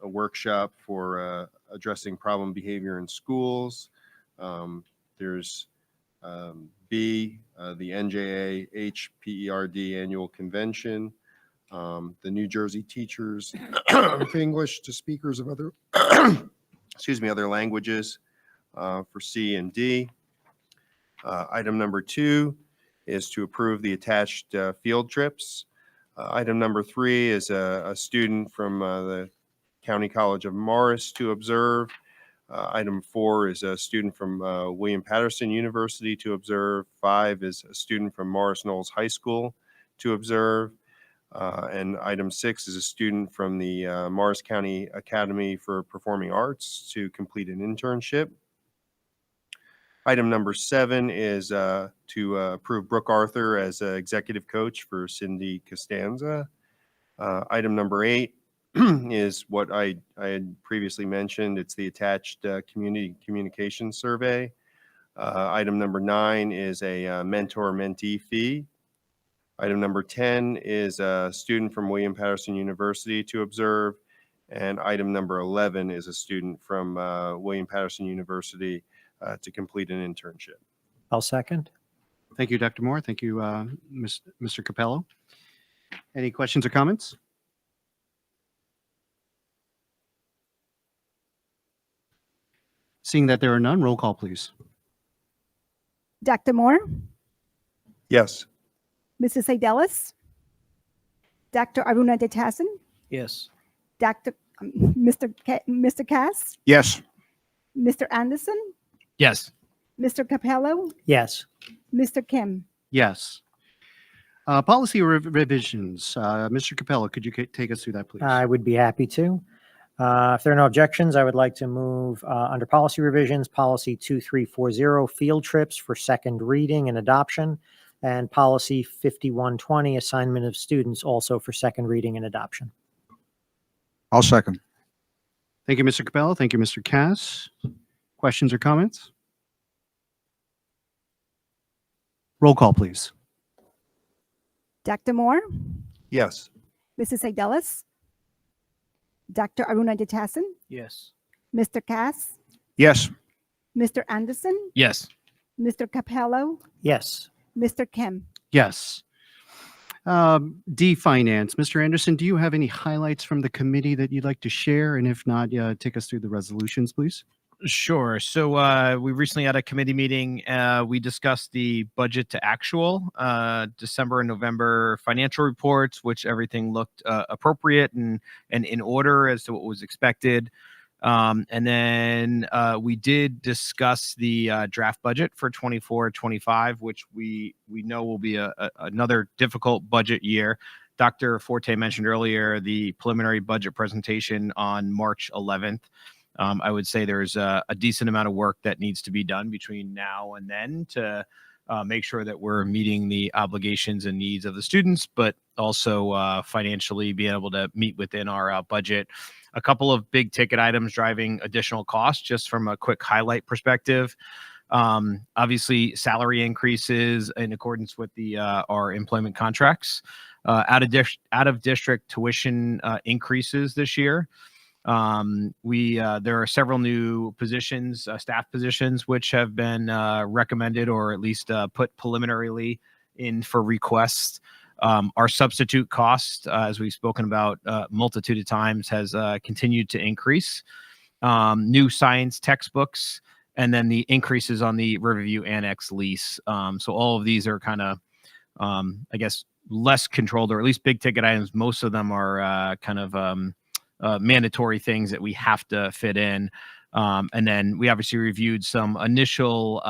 Speaker 11: workshop for addressing problem behavior in schools. There's B, the NJA HPERD annual convention, the New Jersey teachers of English to speakers of other, other languages for C and D. Item number 2 is to approve the attached field trips. Item number 3 is a student from the County College of Morris to observe. Item 4 is a student from William Patterson University to observe. 5 is a student from Morris Knowles High School to observe. And item 6 is a student from the Morris County Academy for Performing Arts to complete an internship. Item number 7 is to approve Brooke Arthur as executive coach for Cindy Costanza. Item number 8 is what I had previously mentioned. It's the attached community communication survey. Item number 9 is a mentor-mentee fee. Item number 10 is a student from William Patterson University to observe. And item number 11 is a student from William Patterson University to complete an internship.
Speaker 10: I'll second.
Speaker 1: Thank you, Dr. Moore. Thank you, Mr. Capello. Any questions or comments? Seeing that there are none, roll call, please.
Speaker 2: Dr. Moore,
Speaker 11: Yes.
Speaker 2: Mrs. Aidelis, Dr. Aruna Detasan,
Speaker 6: Yes.
Speaker 2: Mr. Cass,
Speaker 7: Yes.
Speaker 2: Mr. Anderson,
Speaker 3: Yes.
Speaker 2: Mr. Capello,
Speaker 10: Yes.
Speaker 2: Mr. Kim.
Speaker 1: Yes. Policy revisions. Mr. Capello, could you take us through that, please?
Speaker 10: I would be happy to. If there are no objections, I would like to move under policy revisions, policy 2340, field trips for second reading and adoption, and policy 5120, assignment of students, also for second reading and adoption.
Speaker 7: I'll second.
Speaker 1: Thank you, Mr. Capello. Thank you, Mr. Cass. Questions or comments? Roll call, please.
Speaker 2: Dr. Moore,
Speaker 11: Yes.
Speaker 2: Mrs. Aidelis, Dr. Aruna Detasan,
Speaker 6: Yes.
Speaker 2: Mr. Cass,
Speaker 7: Yes.
Speaker 2: Mr. Anderson,
Speaker 3: Yes.
Speaker 2: Mr. Capello,
Speaker 10: Yes.
Speaker 2: Mr. Kim.
Speaker 1: Yes. D, Finance. Mr. Anderson, do you have any highlights from the committee that you'd like to share? And if not, take us through the resolutions, please.
Speaker 3: Sure. So we recently had a committee meeting. We discussed the budget to actual December and November financial reports, which everything looked appropriate and in order as to what was expected. And then we did discuss the draft budget for 24-25, which we know will be another difficult budget year. Dr. Forte mentioned earlier the preliminary budget presentation on March 11th. I would say there's a decent amount of work that needs to be done between now and then to make sure that we're meeting the obligations and needs of the students, but also financially being able to meet within our budget. A couple of big ticket items driving additional costs, just from a quick highlight perspective. Obviously, salary increases in accordance with our employment contracts. Out of district tuition increases this year. There are several new positions, staff positions, which have been recommended or at least put preliminarily in for requests. Our substitute cost, as we've spoken about multitude of times, has continued to increase. New science textbooks, and then the increases on the Riverview Annex lease. So all of these are kind of, I guess, less controlled, or at least big ticket items. Most of them are kind of mandatory things that we have to fit in. And then we obviously reviewed some initial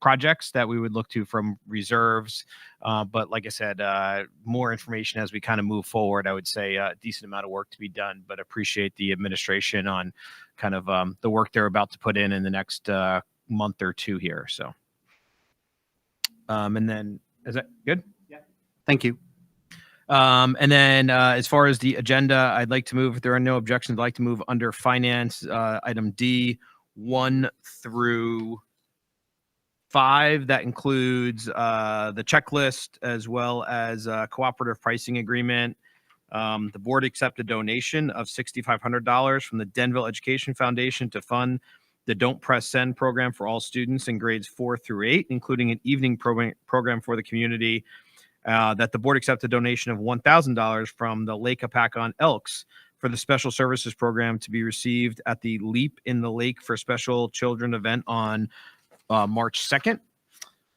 Speaker 3: projects that we would look to from reserves. But like I said, more information as we kind of move forward. I would say a decent amount of work to be done, but appreciate the administration on kind of the work they're about to put in the next month or two here. So, and then is that good?
Speaker 1: Yeah. Thank you.
Speaker 3: And then as far as the agenda, I'd like to move, if there are no objections, I'd like to move under finance, item D, 1 through 5. That includes the checklist as well as cooperative pricing agreement. The board accepted a donation of $6,500 from the Denville Education Foundation to fund the Don't Press Send program for all students in grades 4 through 8, including an evening program for the community. That the board accepted a donation of $1,000 from the Lake Apacon Elks for the special services program to be received at the Leap in the Lake for Special Children event on March 2nd.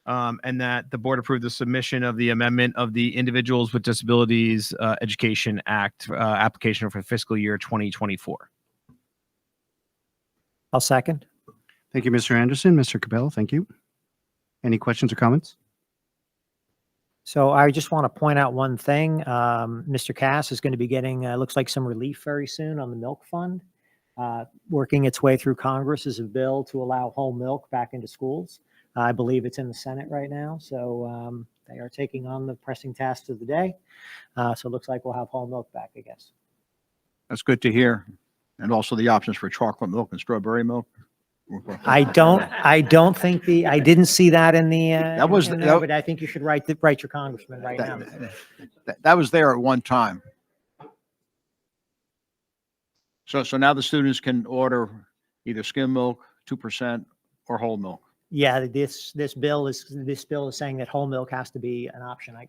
Speaker 3: And that the board approved the submission of the amendment of the Individuals with Disabilities Education Act application for fiscal year 2024.
Speaker 10: I'll second.
Speaker 1: Thank you, Mr. Anderson. Mr. Capello, thank you. Any questions or comments?
Speaker 10: So I just want to point out one thing. Mr. Cass is going to be getting, looks like, some relief very soon on the milk fund. Working its way through Congress is a bill to allow whole milk back into schools. I believe it's in the Senate right now. So they are taking on the pressing tasks of the day. So it looks like we'll have whole milk back, I guess.
Speaker 7: That's good to hear. And also the options for chocolate milk and strawberry milk.
Speaker 10: I don't think I didn't see that in the,
Speaker 7: That was-
Speaker 10: in there, but I think you should write your congressman right now.
Speaker 7: That was there at one time. So now the students can order either skim milk, 2%, or whole milk.
Speaker 10: Yeah, this bill is saying that whole milk has to be an option. I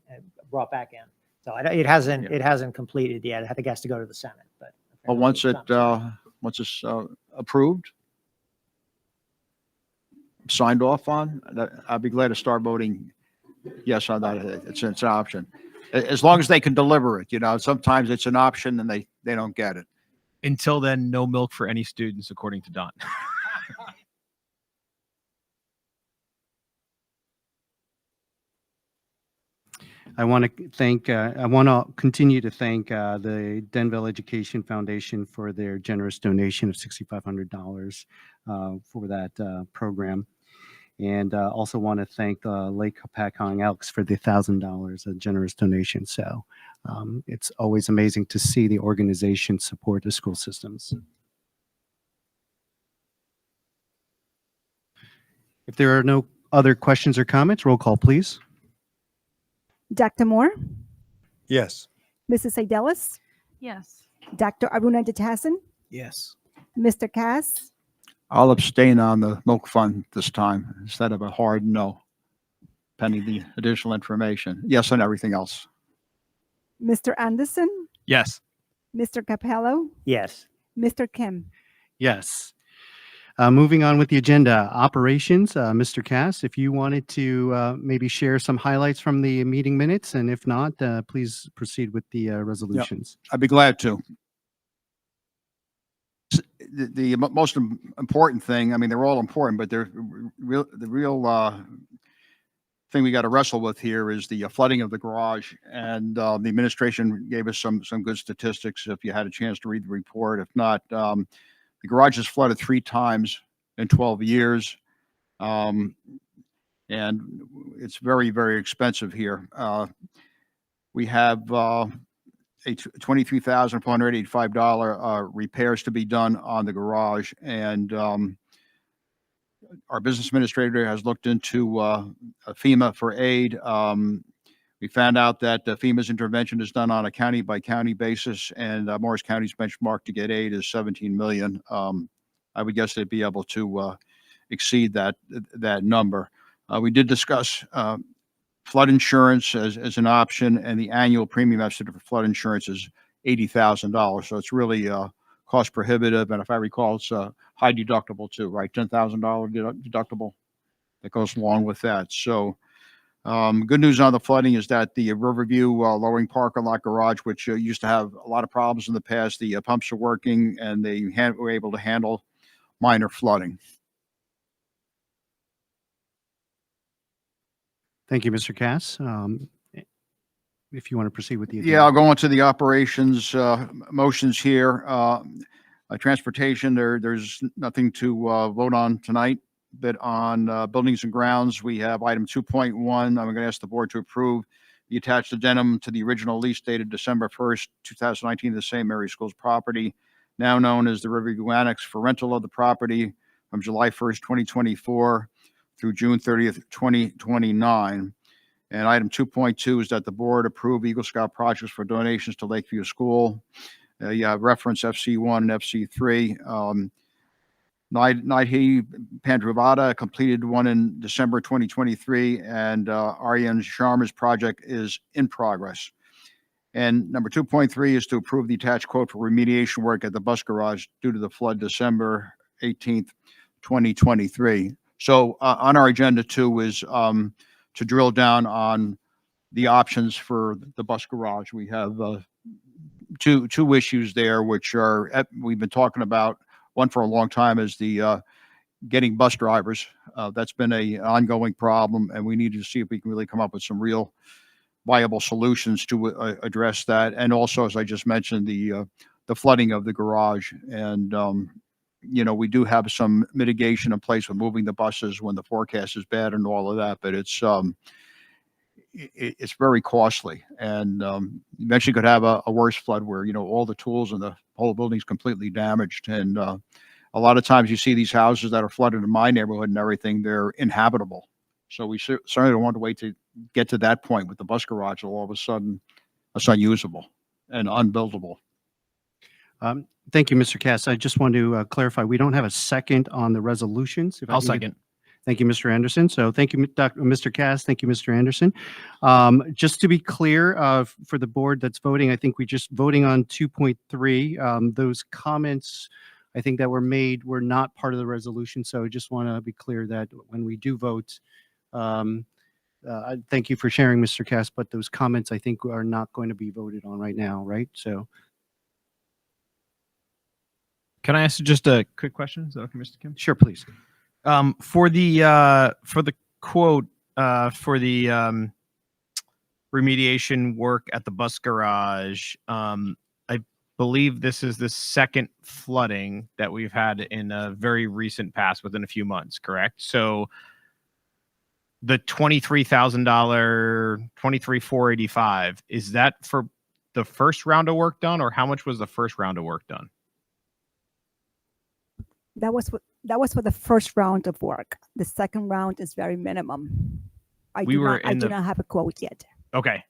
Speaker 10: brought back in. So it hasn't completed yet. I think it has to go to the Senate, but.
Speaker 7: But once it's approved, signed off on, I'd be glad to start voting yes on that. It's an option. As long as they can deliver it, sometimes it's an option and they don't get it.
Speaker 3: Until then, no milk for any students, according to Don.
Speaker 1: I want to continue to thank the Denville Education Foundation for their generous donation of $6,500 for that program. And also want to thank the Lake Hopatcong Elks for the $1,000, a generous donation. So it's always amazing to see the organization support the school systems. If there are no other questions or comments, roll call, please.
Speaker 2: Dr. Moore,
Speaker 11: Yes.
Speaker 2: Mrs. Seidelis,
Speaker 9: Yes.
Speaker 2: Dr. Aruna Jatasan,
Speaker 6: Yes.
Speaker 2: Mr. Cass,
Speaker 7: I'll abstain on the milk fund this time instead of a hard no, pending the additional information. Yes on everything else.
Speaker 2: Mr. Anderson,
Speaker 3: Yes.
Speaker 2: Mr. Capello,
Speaker 10: Yes.
Speaker 2: Mr. Kim.
Speaker 1: Yes. Moving on with the agenda, operations. Mr. Cass, if you wanted to maybe share some highlights from the meeting minutes, and if not, please proceed with the resolutions.
Speaker 7: I'd be glad to. The most important thing, I mean, they're all important, but the real thing we got to wrestle with here is the flooding of the garage. And the administration gave us some good statistics if you had a chance to read the report. If not, the garage has flooded 3 times in 12 years. And it's very, very expensive here. We have a $23,485 repairs to be done on the garage. And our business administrator has looked into FEMA for aid. We found out that FEMA's intervention is done on a county by county basis, and Morris County's benchmark to get aid is 17 million. I would guess they'd be able to exceed that number. We did discuss flood insurance as an option, and the annual premium estimate for flood insurance is $80,000. So it's really cost prohibitive, and if I recall, it's high deductible too, right? $10,000 deductible that goes along with that. So. Good news on the flooding is that the Riverview lowering parking lot garage, which used to have a lot of problems in the past, the pumps are working and they were able to handle minor flooding.
Speaker 1: Thank you, Mr. Cass. If you want to proceed with the agenda.
Speaker 7: Yeah, I'll go on to the operations motions here. Transportation, there's nothing to vote on tonight. But on buildings and grounds, we have item 2.1. I'm going to ask the board to approve the attached addendum to the original lease dated December 1st, 2019, the St. Mary Schools property, now known as the Riverview Annex, for rental of the property from July 1st, 2024 through June 30th, 2029. And item 2.2 is that the board approve Eagle Scout projects for donations to Lakeview School. You have reference FC1 and FC3. Nidhi Pandravada completed one in December 2023, and Aryan Sharma's project is in progress. And number 2.3 is to approve the attached quote for remediation work at the bus garage due to the flood December 18th, 2023. So on our agenda too is to drill down on the options for the bus garage. We have two issues there, which are we've been talking about. One for a long time is the getting bus drivers. That's been an ongoing problem, and we need to see if we can really come up with some real viable solutions to address that. And also, as I just mentioned, the flooding of the garage. And we do have some mitigation in place with moving the buses when the forecast is bad and all of that, but it's very costly, and eventually could have a worse flood where all the tools and the whole building's completely damaged. And a lot of times you see these houses that are flooded in my neighborhood and everything, they're inhabitable. So we certainly don't want to wait to get to that point with the bus garage. All of a sudden it's unusable and unbuildable.
Speaker 1: Thank you, Mr. Cass. I just want to clarify, we don't have a second on the resolutions. If I
Speaker 3: I'll
Speaker 1: can get-
Speaker 3: second.
Speaker 1: Thank you, Mr. Anderson. So thank you, Mr. Cass. Thank you, Mr. Anderson. Just to be clear, for the board that's voting, I think we just voting on 2.3. Those comments I think that were not part of the resolution. So I just want to be clear that when we do vote, thank you for sharing, Mr. Cass, but those comments I think are not going to be voted on right now, right? So
Speaker 3: Can I ask just a quick question? Is that okay, Mr. Kim?
Speaker 1: sure, please.
Speaker 3: For the quote for the remediation work at the bus garage, I believe this is the second flooding that we've had in a very recent past, within a few months, correct? So the $23,000, $23,485, is that for the first round of work done, or how much was the first round of work done?
Speaker 2: That was for the first round of work. The second round is very minimum. I
Speaker 3: We
Speaker 2: do
Speaker 3: were
Speaker 2: not, I
Speaker 3: in
Speaker 2: do
Speaker 3: the-
Speaker 2: not have a quote yet.
Speaker 3: Okay.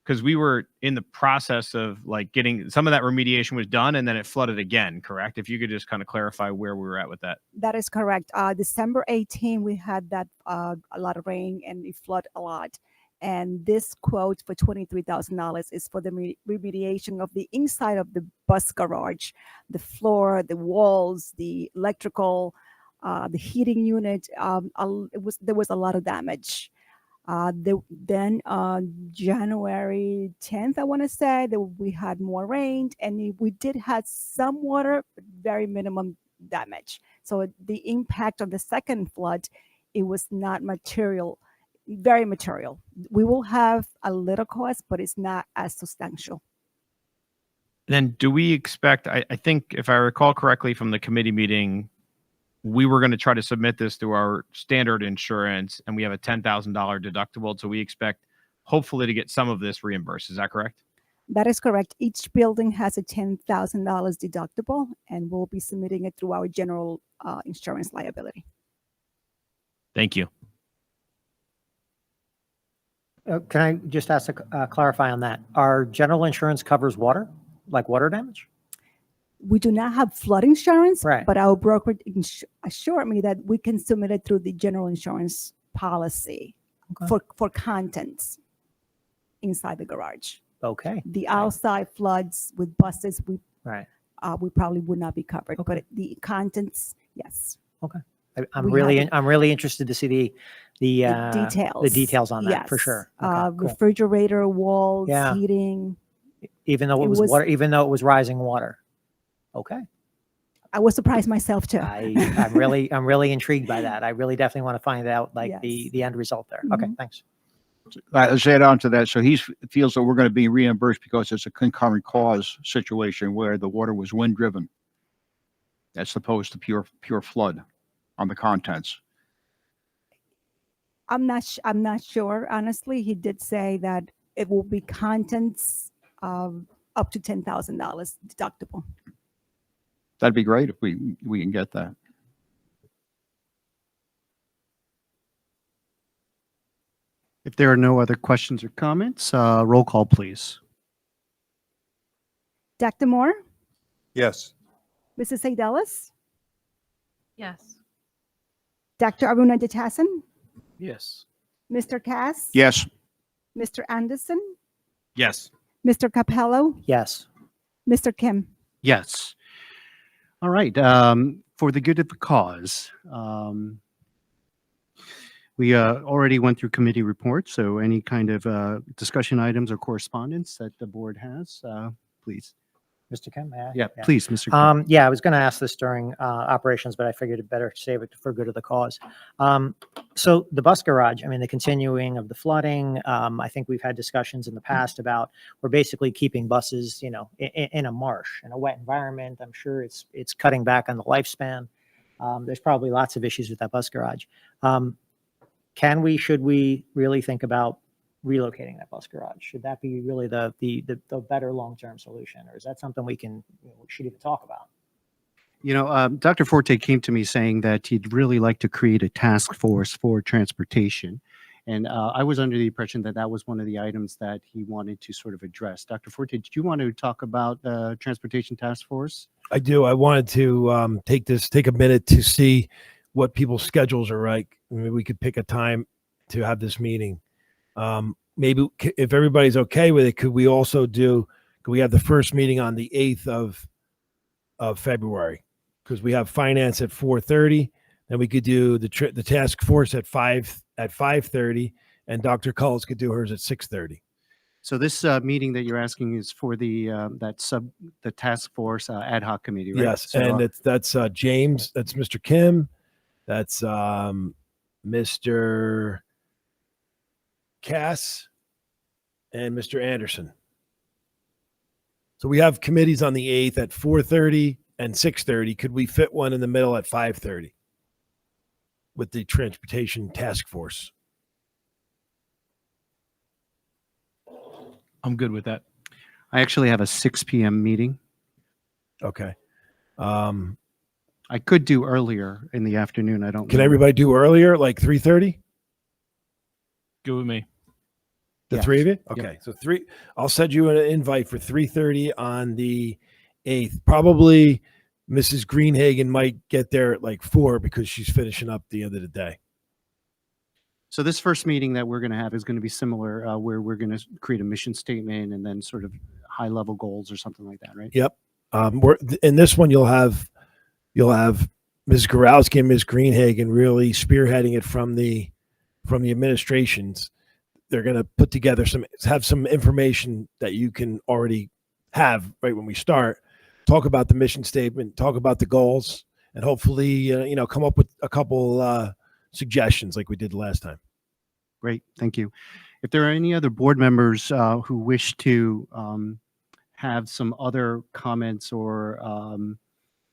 Speaker 3: Because we were in the process of like getting some of that remediation was done and then it flooded again, correct? If you could just kind of clarify where we were at with that.
Speaker 2: That is correct. December 18, we had that a lot of rain and it flooded a lot. And this quote for $23,000 is for the remediation of the inside of the bus garage, the floor, the walls, the electrical, the heating unit. There was a lot of damage. Then January 10th, I want to say that we had more rain and we did have some water, but very minimum damage. So the impact of the second flood, it was not material, very material. We will have a little cost, but it's not as substantial.
Speaker 3: Then do we expect, I think if I recall correctly from the committee meeting, we were going to try to submit this through our standard insurance and we have a $10,000 deductible. So we expect hopefully to get some of this reimbursed. Is that correct?
Speaker 2: That is correct. Each building has a $10,000 deductible and we'll be submitting it through our general insurance liability.
Speaker 3: Thank you.
Speaker 10: Can I just ask to clarify on that? Our general insurance covers water, like water damage?
Speaker 2: We do not have flood insurance,
Speaker 10: Right.
Speaker 2: but our broker assured me that we can submit it through the general insurance policy
Speaker 10: Okay.
Speaker 2: for contents inside the garage.
Speaker 10: Okay,
Speaker 2: The outside floods with buses,
Speaker 10: right.
Speaker 2: we probably would not be covered,
Speaker 10: Okay.
Speaker 2: but the contents, yes.
Speaker 10: I'm
Speaker 2: We
Speaker 10: really,
Speaker 2: have
Speaker 10: I'm really interested to see the
Speaker 2: The details.
Speaker 10: on that for
Speaker 2: Yes.
Speaker 10: sure. Okay, cool.
Speaker 2: Refrigerator, walls,
Speaker 10: Yeah.
Speaker 2: heating.
Speaker 10: Even though it was water, even though it was rising water. Okay.
Speaker 2: I was surprised myself too.
Speaker 10: I'm really intrigued by that. I really definitely want to find out like
Speaker 2: Yes.
Speaker 10: the end result there. Okay,
Speaker 2: Mhm.
Speaker 10: thanks.
Speaker 7: Let's add on to that. So he feels that we're going to be reimbursed because it's a concurrent cause situation where the water was wind driven, as opposed to pure flood on the contents.
Speaker 2: I'm not sure. Honestly, he did say that it will be contents of up to $10,000 deductible.
Speaker 7: That'd be great if we can get that.
Speaker 1: If there are no other questions or comments, roll call, please.
Speaker 2: Dr. Moore,
Speaker 11: Yes.
Speaker 2: Mrs. Aidelis,
Speaker 9: Yes.
Speaker 2: Dr. Aruna Detasan,
Speaker 3: Yes.
Speaker 2: Mr. Cass,
Speaker 7: Yes.
Speaker 2: Mr. Anderson,
Speaker 3: Yes.
Speaker 2: Mr. Capello,
Speaker 10: Yes.
Speaker 2: Mr. Kim.
Speaker 1: Yes. All right. For the good of the cause, we already went through committee reports, so any kind of discussion items or correspondence that the board has, please.
Speaker 10: Mr. Kim, may I?
Speaker 1: Yeah, please, Mr. Kim.
Speaker 10: Yeah, I was going to ask this during operations, but I figured it better save it for good of the cause. So the bus garage, I mean, the continuing of the flooding, I think we've had discussions in the past about we're basically keeping buses, in a marsh, in a wet environment. I'm sure it's cutting back on the lifespan. There's probably lots of issues with that bus garage. Should we really think about relocating that bus garage? Should that be really the better long-term solution? Or is that something we should even talk about?
Speaker 1: Dr. Forte came to me saying that he'd really like to create a task force for transportation. And I was under the impression that that was one of the items that he wanted to sort of address. Dr. Forte, did you want to talk about the transportation task force?
Speaker 5: I do. I wanted to take a minute to see what people's schedules are like. Maybe we could pick a time to have this meeting. Maybe if everybody's okay with it, could we have the first meeting on the 8th of February? because we have finance at 4:30. Then we could do the task force at 5:30, and Dr. Cullis could do hers at 6:30.
Speaker 1: So this meeting that you're asking is for the task force ad hoc committee, right?
Speaker 5: Yes,
Speaker 1: So,
Speaker 5: and that's James. That's Mr. Kim. That's Mr. Cass and Mr. Anderson. So we have committees on the 8th at 4:30 and 6:30. Could we fit one in the middle at 5:30 with the transportation task force?
Speaker 3: I'm good with that.
Speaker 1: I actually have a 6 p.m. meeting.
Speaker 5: Okay.
Speaker 1: I could do earlier in the afternoon. I don't
Speaker 5: Can
Speaker 1: know.
Speaker 5: everybody do earlier, like 3:30?
Speaker 3: Good with me.
Speaker 5: The
Speaker 1: Yeah.
Speaker 5: three of you?
Speaker 1: Yep.
Speaker 5: Okay. So I'll send you an invite for 3:30 on the 8th. Probably Mrs. Greenhagen might get there at like 4 because she's finishing up the end of the day.
Speaker 1: So this first meeting that we're going to have is going to be similar, where we're going to create a mission statement and then sort of high level goals or something like that, right?
Speaker 5: Yep. In this one, you'll have Ms. Gorowski and Ms. Greenhagen really spearheading it from the administrations. They're going to put together have some information that you can already have right when we start. Talk about the mission statement, talk about the goals, and hopefully, come up with a couple suggestions like we did last time.
Speaker 1: Great, thank you. If there are any other board members who wish to have some other comments or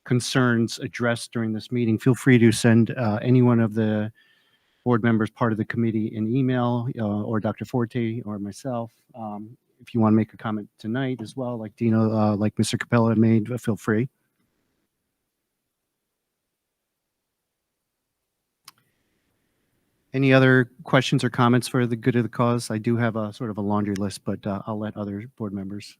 Speaker 1: concerns addressed during this meeting, feel free to send any one of the board members part of the committee an email, or Dr. Forte or myself. If you want to make a comment tonight as well, like Dino, like Mr. Capella made, feel free. Any other questions or comments for the good of the cause? I do have a sort of a laundry list, but I'll let other board members.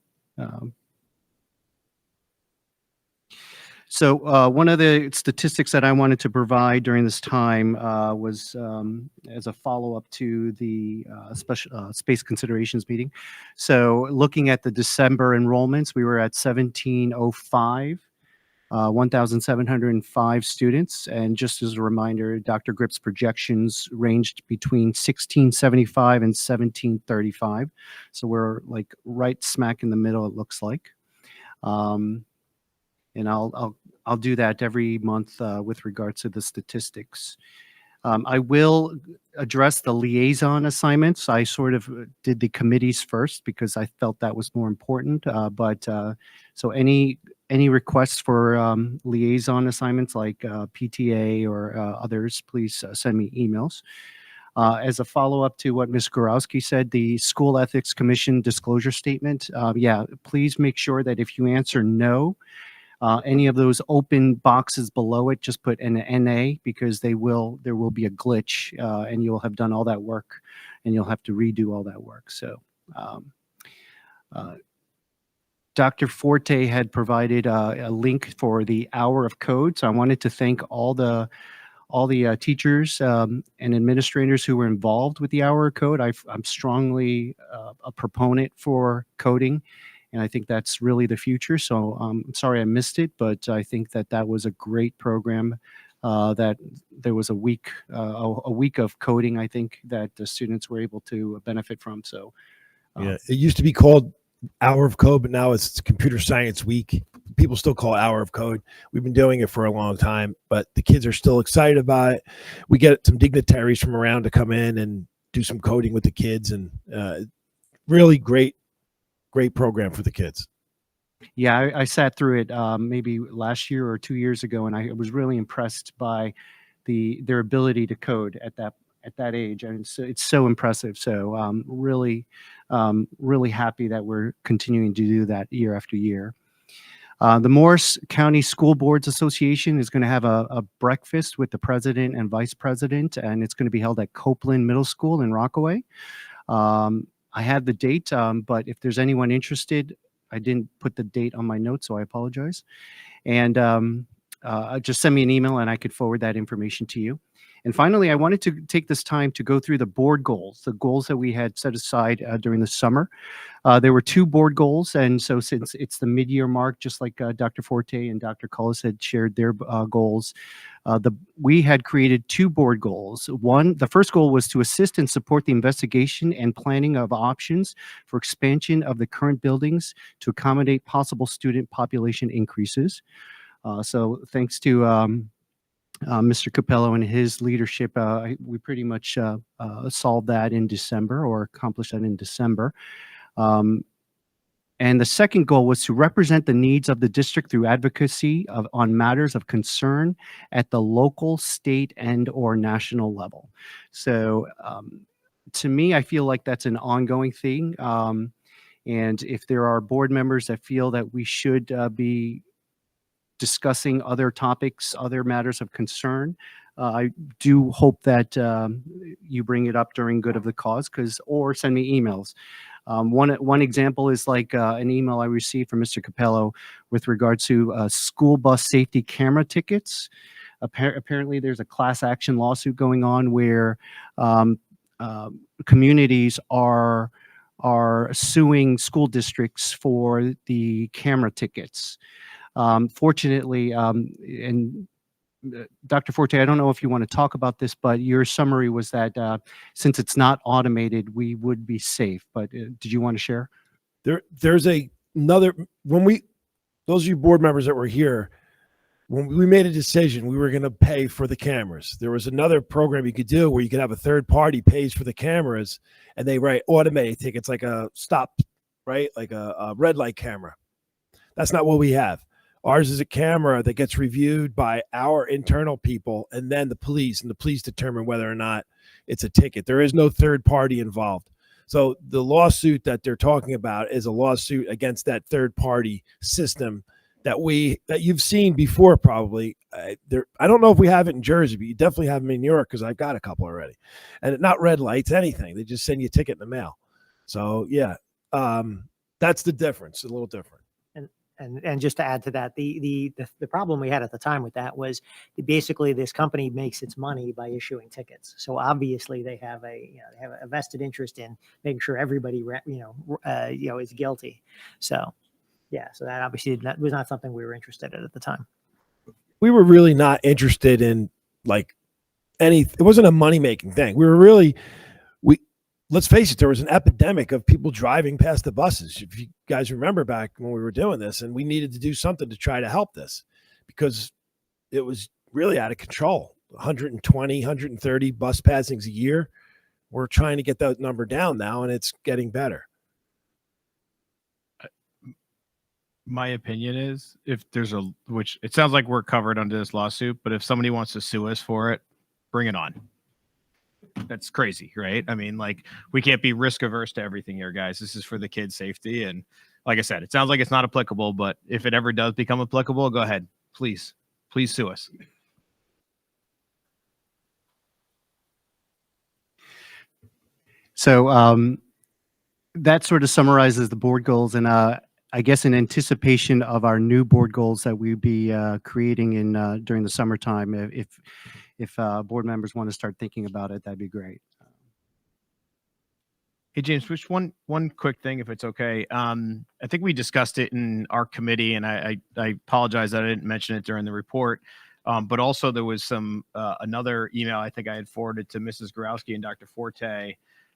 Speaker 1: So one of the statistics that I wanted to provide during this time was as a follow-up to the special space considerations meeting. So looking at the December enrollments, we were at 1,705. 1,705 students. And just as a reminder, Dr. Grip's projections ranged between 1,675 and 1,735. So we're like right smack in the middle, it looks like. And I'll do that every month with regards to the statistics. I will address the liaison assignments. I sort of did the committees first because I felt that was more important. So any requests for liaison assignments like PTA or others, please send me emails. As a follow-up to what Ms. Gorowski said, the School Ethics Commission disclosure statement, yeah, please make sure that if you answer no, any of those open boxes below it, just put an NA because there will be a glitch and you'll have done all that work and you'll have to redo all that work. So Dr. Forte had provided a link for the hour of code. So I wanted to thank all the teachers and administrators who were involved with the hour of code. I'm strongly a proponent for coding, and I think that's really the future. So I'm sorry I missed it, but I think that was a great program. That there was a week of coding, I think, that the students were able to benefit from. So
Speaker 5: yeah, it used to be called Hour of Code, but now it's Computer Science Week. People still call it Hour of Code. We've been doing it for a long time, but the kids are still excited about it. We get some dignitaries from around to come in and do some coding with the kids, and really great program for the kids.
Speaker 1: Yeah, I sat through it maybe last year or 2 years ago, and I was really impressed by their ability to code at that age, and it's so impressive. So really happy that we're continuing to do that year after year. The Morris County School Boards Association is going to have a breakfast with the president and vice president, and it's going to be held at Copeland Middle School in Rockaway. I had the date, but if there's anyone interested, I didn't put the date on my notes, so I apologize. And just send me an email and I could forward that information to you. And finally, I wanted to take this time to go through the board goals, the goals that we had set aside during the summer. There were 2 board goals, and so since it's the mid-year mark, just like Dr. Forte and Dr. Cullis had shared their goals, we had created 2 board goals. The first goal was to assist and support the investigation and planning of options for expansion of the current buildings to accommodate possible student population increases. So thanks to Mr. Capello and his leadership, we pretty much solved that in December, or accomplished that in December. And the second goal was to represent the needs of the district through advocacy on matters of concern at the local, state, and/or national level. So to me, I feel like that's an ongoing thing. And if there are board members that feel that we should be discussing other topics, other matters of concern, I do hope that you bring it up during good of the cause, or send me emails. One example is like an email I received from Mr. Capello with regard to school bus safety camera tickets. Apparently, there's a class action lawsuit going on where communities are suing school districts for the camera tickets. Fortunately, and Dr. Forte, I don't know if you want to talk about this, but your summary was that since it's not automated, we would be safe. But did you want to share?
Speaker 5: There's another, those of you board members that were here, when we made a decision, we were going to pay for the cameras. There was another program you could do where you could have a third party pays for the cameras, and they write automated tickets, like a stop, right? Like a red light camera. That's not what we have. Ours is a camera that gets reviewed by our internal people and then the police, and the police determine whether or not it's a ticket. There is no third party involved. So the lawsuit that they're talking about is a lawsuit against that third party system that you've seen before, probably. I don't know if we have it in Jersey, but you definitely have them in New York, because I've got a couple already. And not red lights, anything. They just send you a ticket in the mail. So yeah, that's the difference. A little different.
Speaker 10: And just to add to that, the problem we had at the time with that was basically this company makes its money by issuing tickets. So obviously they have a vested interest in making sure everybody is guilty. So yeah, so that obviously was not something we were interested in at the time.
Speaker 5: We were really not interested in it wasn't a money making thing. We were really, let's face it, there was an epidemic of people driving past the buses. If you guys remember back when we were doing this, and we needed to do something to try to help this, because it was really out of control. 120, 130 bus passings a year. We're trying to get that number down now, and it's getting better.
Speaker 3: My opinion is, which it sounds like we're covered under this lawsuit, but if somebody wants to sue us for it, bring it on. That's crazy, right? I mean, we can't be risk averse to everything here, guys. This is for the kids' safety. And like I said, it sounds like it's not applicable, but if it ever does become applicable, go ahead. Please sue us.
Speaker 1: So that sort of summarizes the board goals. And I guess in anticipation of our new board goals that we'd be creating during the summertime, if board members want to start thinking about it, that'd be great.
Speaker 3: Hey, James, just one quick thing, if it's okay. I think we discussed it in our committee, and I apologize that I didn't mention it during the report. But also there was another email I think I had forwarded to Mrs. Gorowski and Dr. Forte.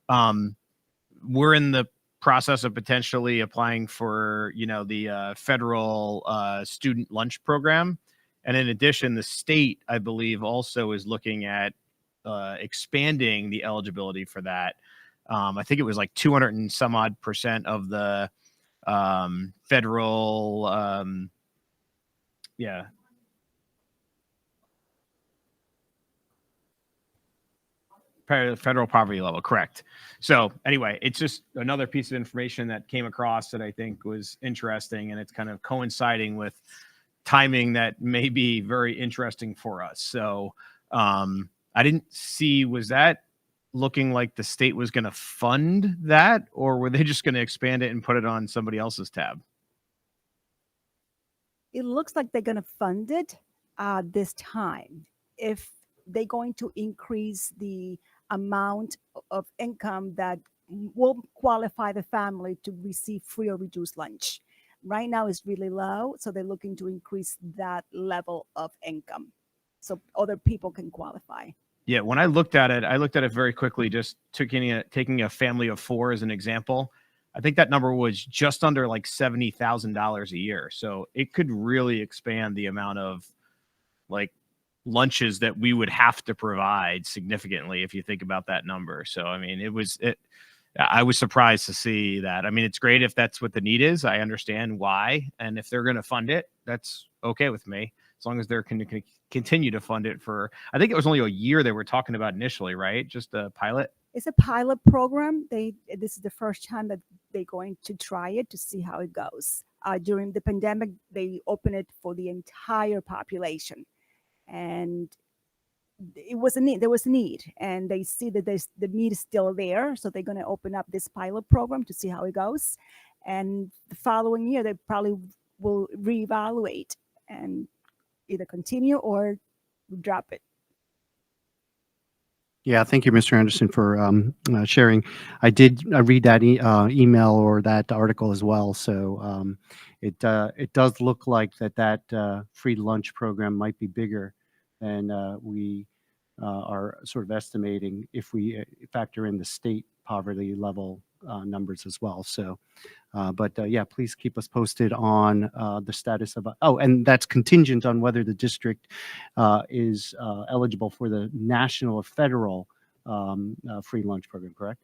Speaker 3: We're in the process of potentially applying for, the federal student lunch program. And in addition, the state, I believe, also is looking at expanding the eligibility for that. I think it was like 200 and some odd % of the federal, federal poverty level, correct. So anyway, it's just another piece of information that came across that I think was interesting, and it's kind of coinciding with timing that may be very interesting for us. So I didn't see, was that looking like the state was going to fund that, or were they just going to expand it and put it on somebody else's tab?
Speaker 2: It looks like they're going to fund it this time. If they're going to increase the amount of income that will qualify the family to receive free or reduced lunch. Right now it's really low, so they're looking to increase that level of income so other people can qualify.
Speaker 3: Yeah, when I looked at it very quickly, just taking a family of 4 as an example. I think that number was just under like $70,000 a year. So it could really expand the amount of like lunches that we would have to provide significantly if you think about that number. So I mean, I was surprised to see that. I mean, it's great if that's what the need is. I understand why, and if they're going to fund it, that's okay with me, as long as they're going to continue to fund it for. I think it was only a year they were talking about initially, right? Just a pilot.
Speaker 2: It's a pilot program. This is the first time that they're going to try it to see how it goes. During the pandemic, they opened it for the entire population, and it was a need. There was a need, and they see that the need is still there. So they're going to open up this pilot program to see how it goes, and the following year they probably will reevaluate and either continue or drop it.
Speaker 1: Yeah, thank you, Mr. Anderson, for sharing. I did read that email or that article as well. So it does look like that free lunch program might be bigger than we are sort of estimating if we factor in the state poverty level numbers as well. So, yeah, please keep us posted on the status of. Oh, and that's contingent on whether the district is eligible for the national or federal free lunch program. Correct?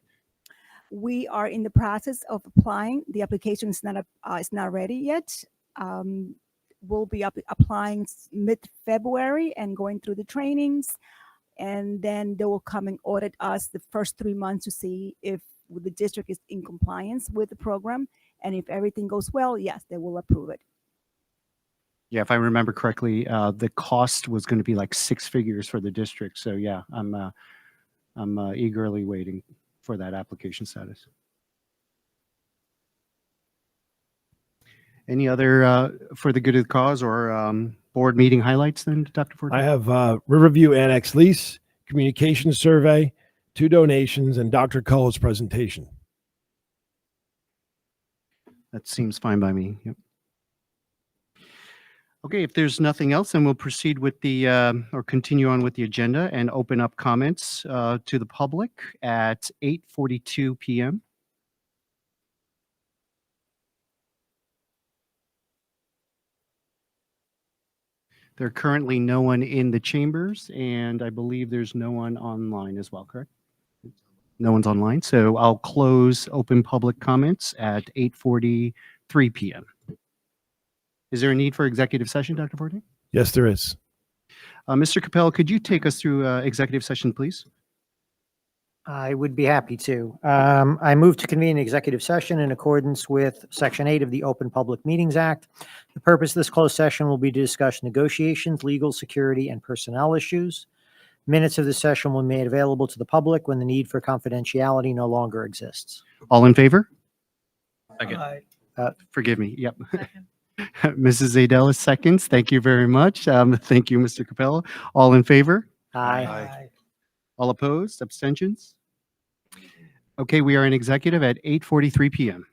Speaker 2: We are in the process of applying. The application is not ready yet. We'll be applying mid-February and going through the trainings, and then they will come and audit us the first 3 months to see if the district is in compliance with the program, and if everything goes well, yes, they will approve it.
Speaker 1: Yeah, if I remember correctly, the cost was going to be like 6 figures for the district. So yeah, I'm eagerly waiting for that application status. Any other for the good of the cause or board meeting highlights then, Dr. Ford?
Speaker 5: I have Riverview Annex lease, communications survey, 2 donations, and Dr. Culler's presentation.
Speaker 1: That seems fine by me. Yep. Okay, if there's nothing else, then we'll proceed with the or continue on with the agenda and open up comments to the public at 8:42 p.m. There are currently no one in the chambers, and I believe there's no one online as well, correct? No one's online, so I'll close open public comments at 8:43 p.m. Is there a need for executive session, Dr. Fortney?
Speaker 5: Yes, there is.
Speaker 1: Mr. Capello, could you take us through executive session, please?
Speaker 10: I would be happy to. I move to convene an executive session in accordance with Section 8 of the Open Public Meetings Act. The purpose of this closed session will be to discuss negotiations, legal, security, and personnel issues. Minutes of the session will be made available to the public when the need for confidentiality no longer exists.
Speaker 1: All in favor?
Speaker 3: Second.
Speaker 1: Forgive me. Yep.
Speaker 9: Second.
Speaker 1: Mrs. Adela seconds. Thank you very much. Thank you, Mr. Capello. All in favor?
Speaker 10: Aye.
Speaker 1: All opposed? Abstentions? Okay, we are in executive at 8:43 p.m.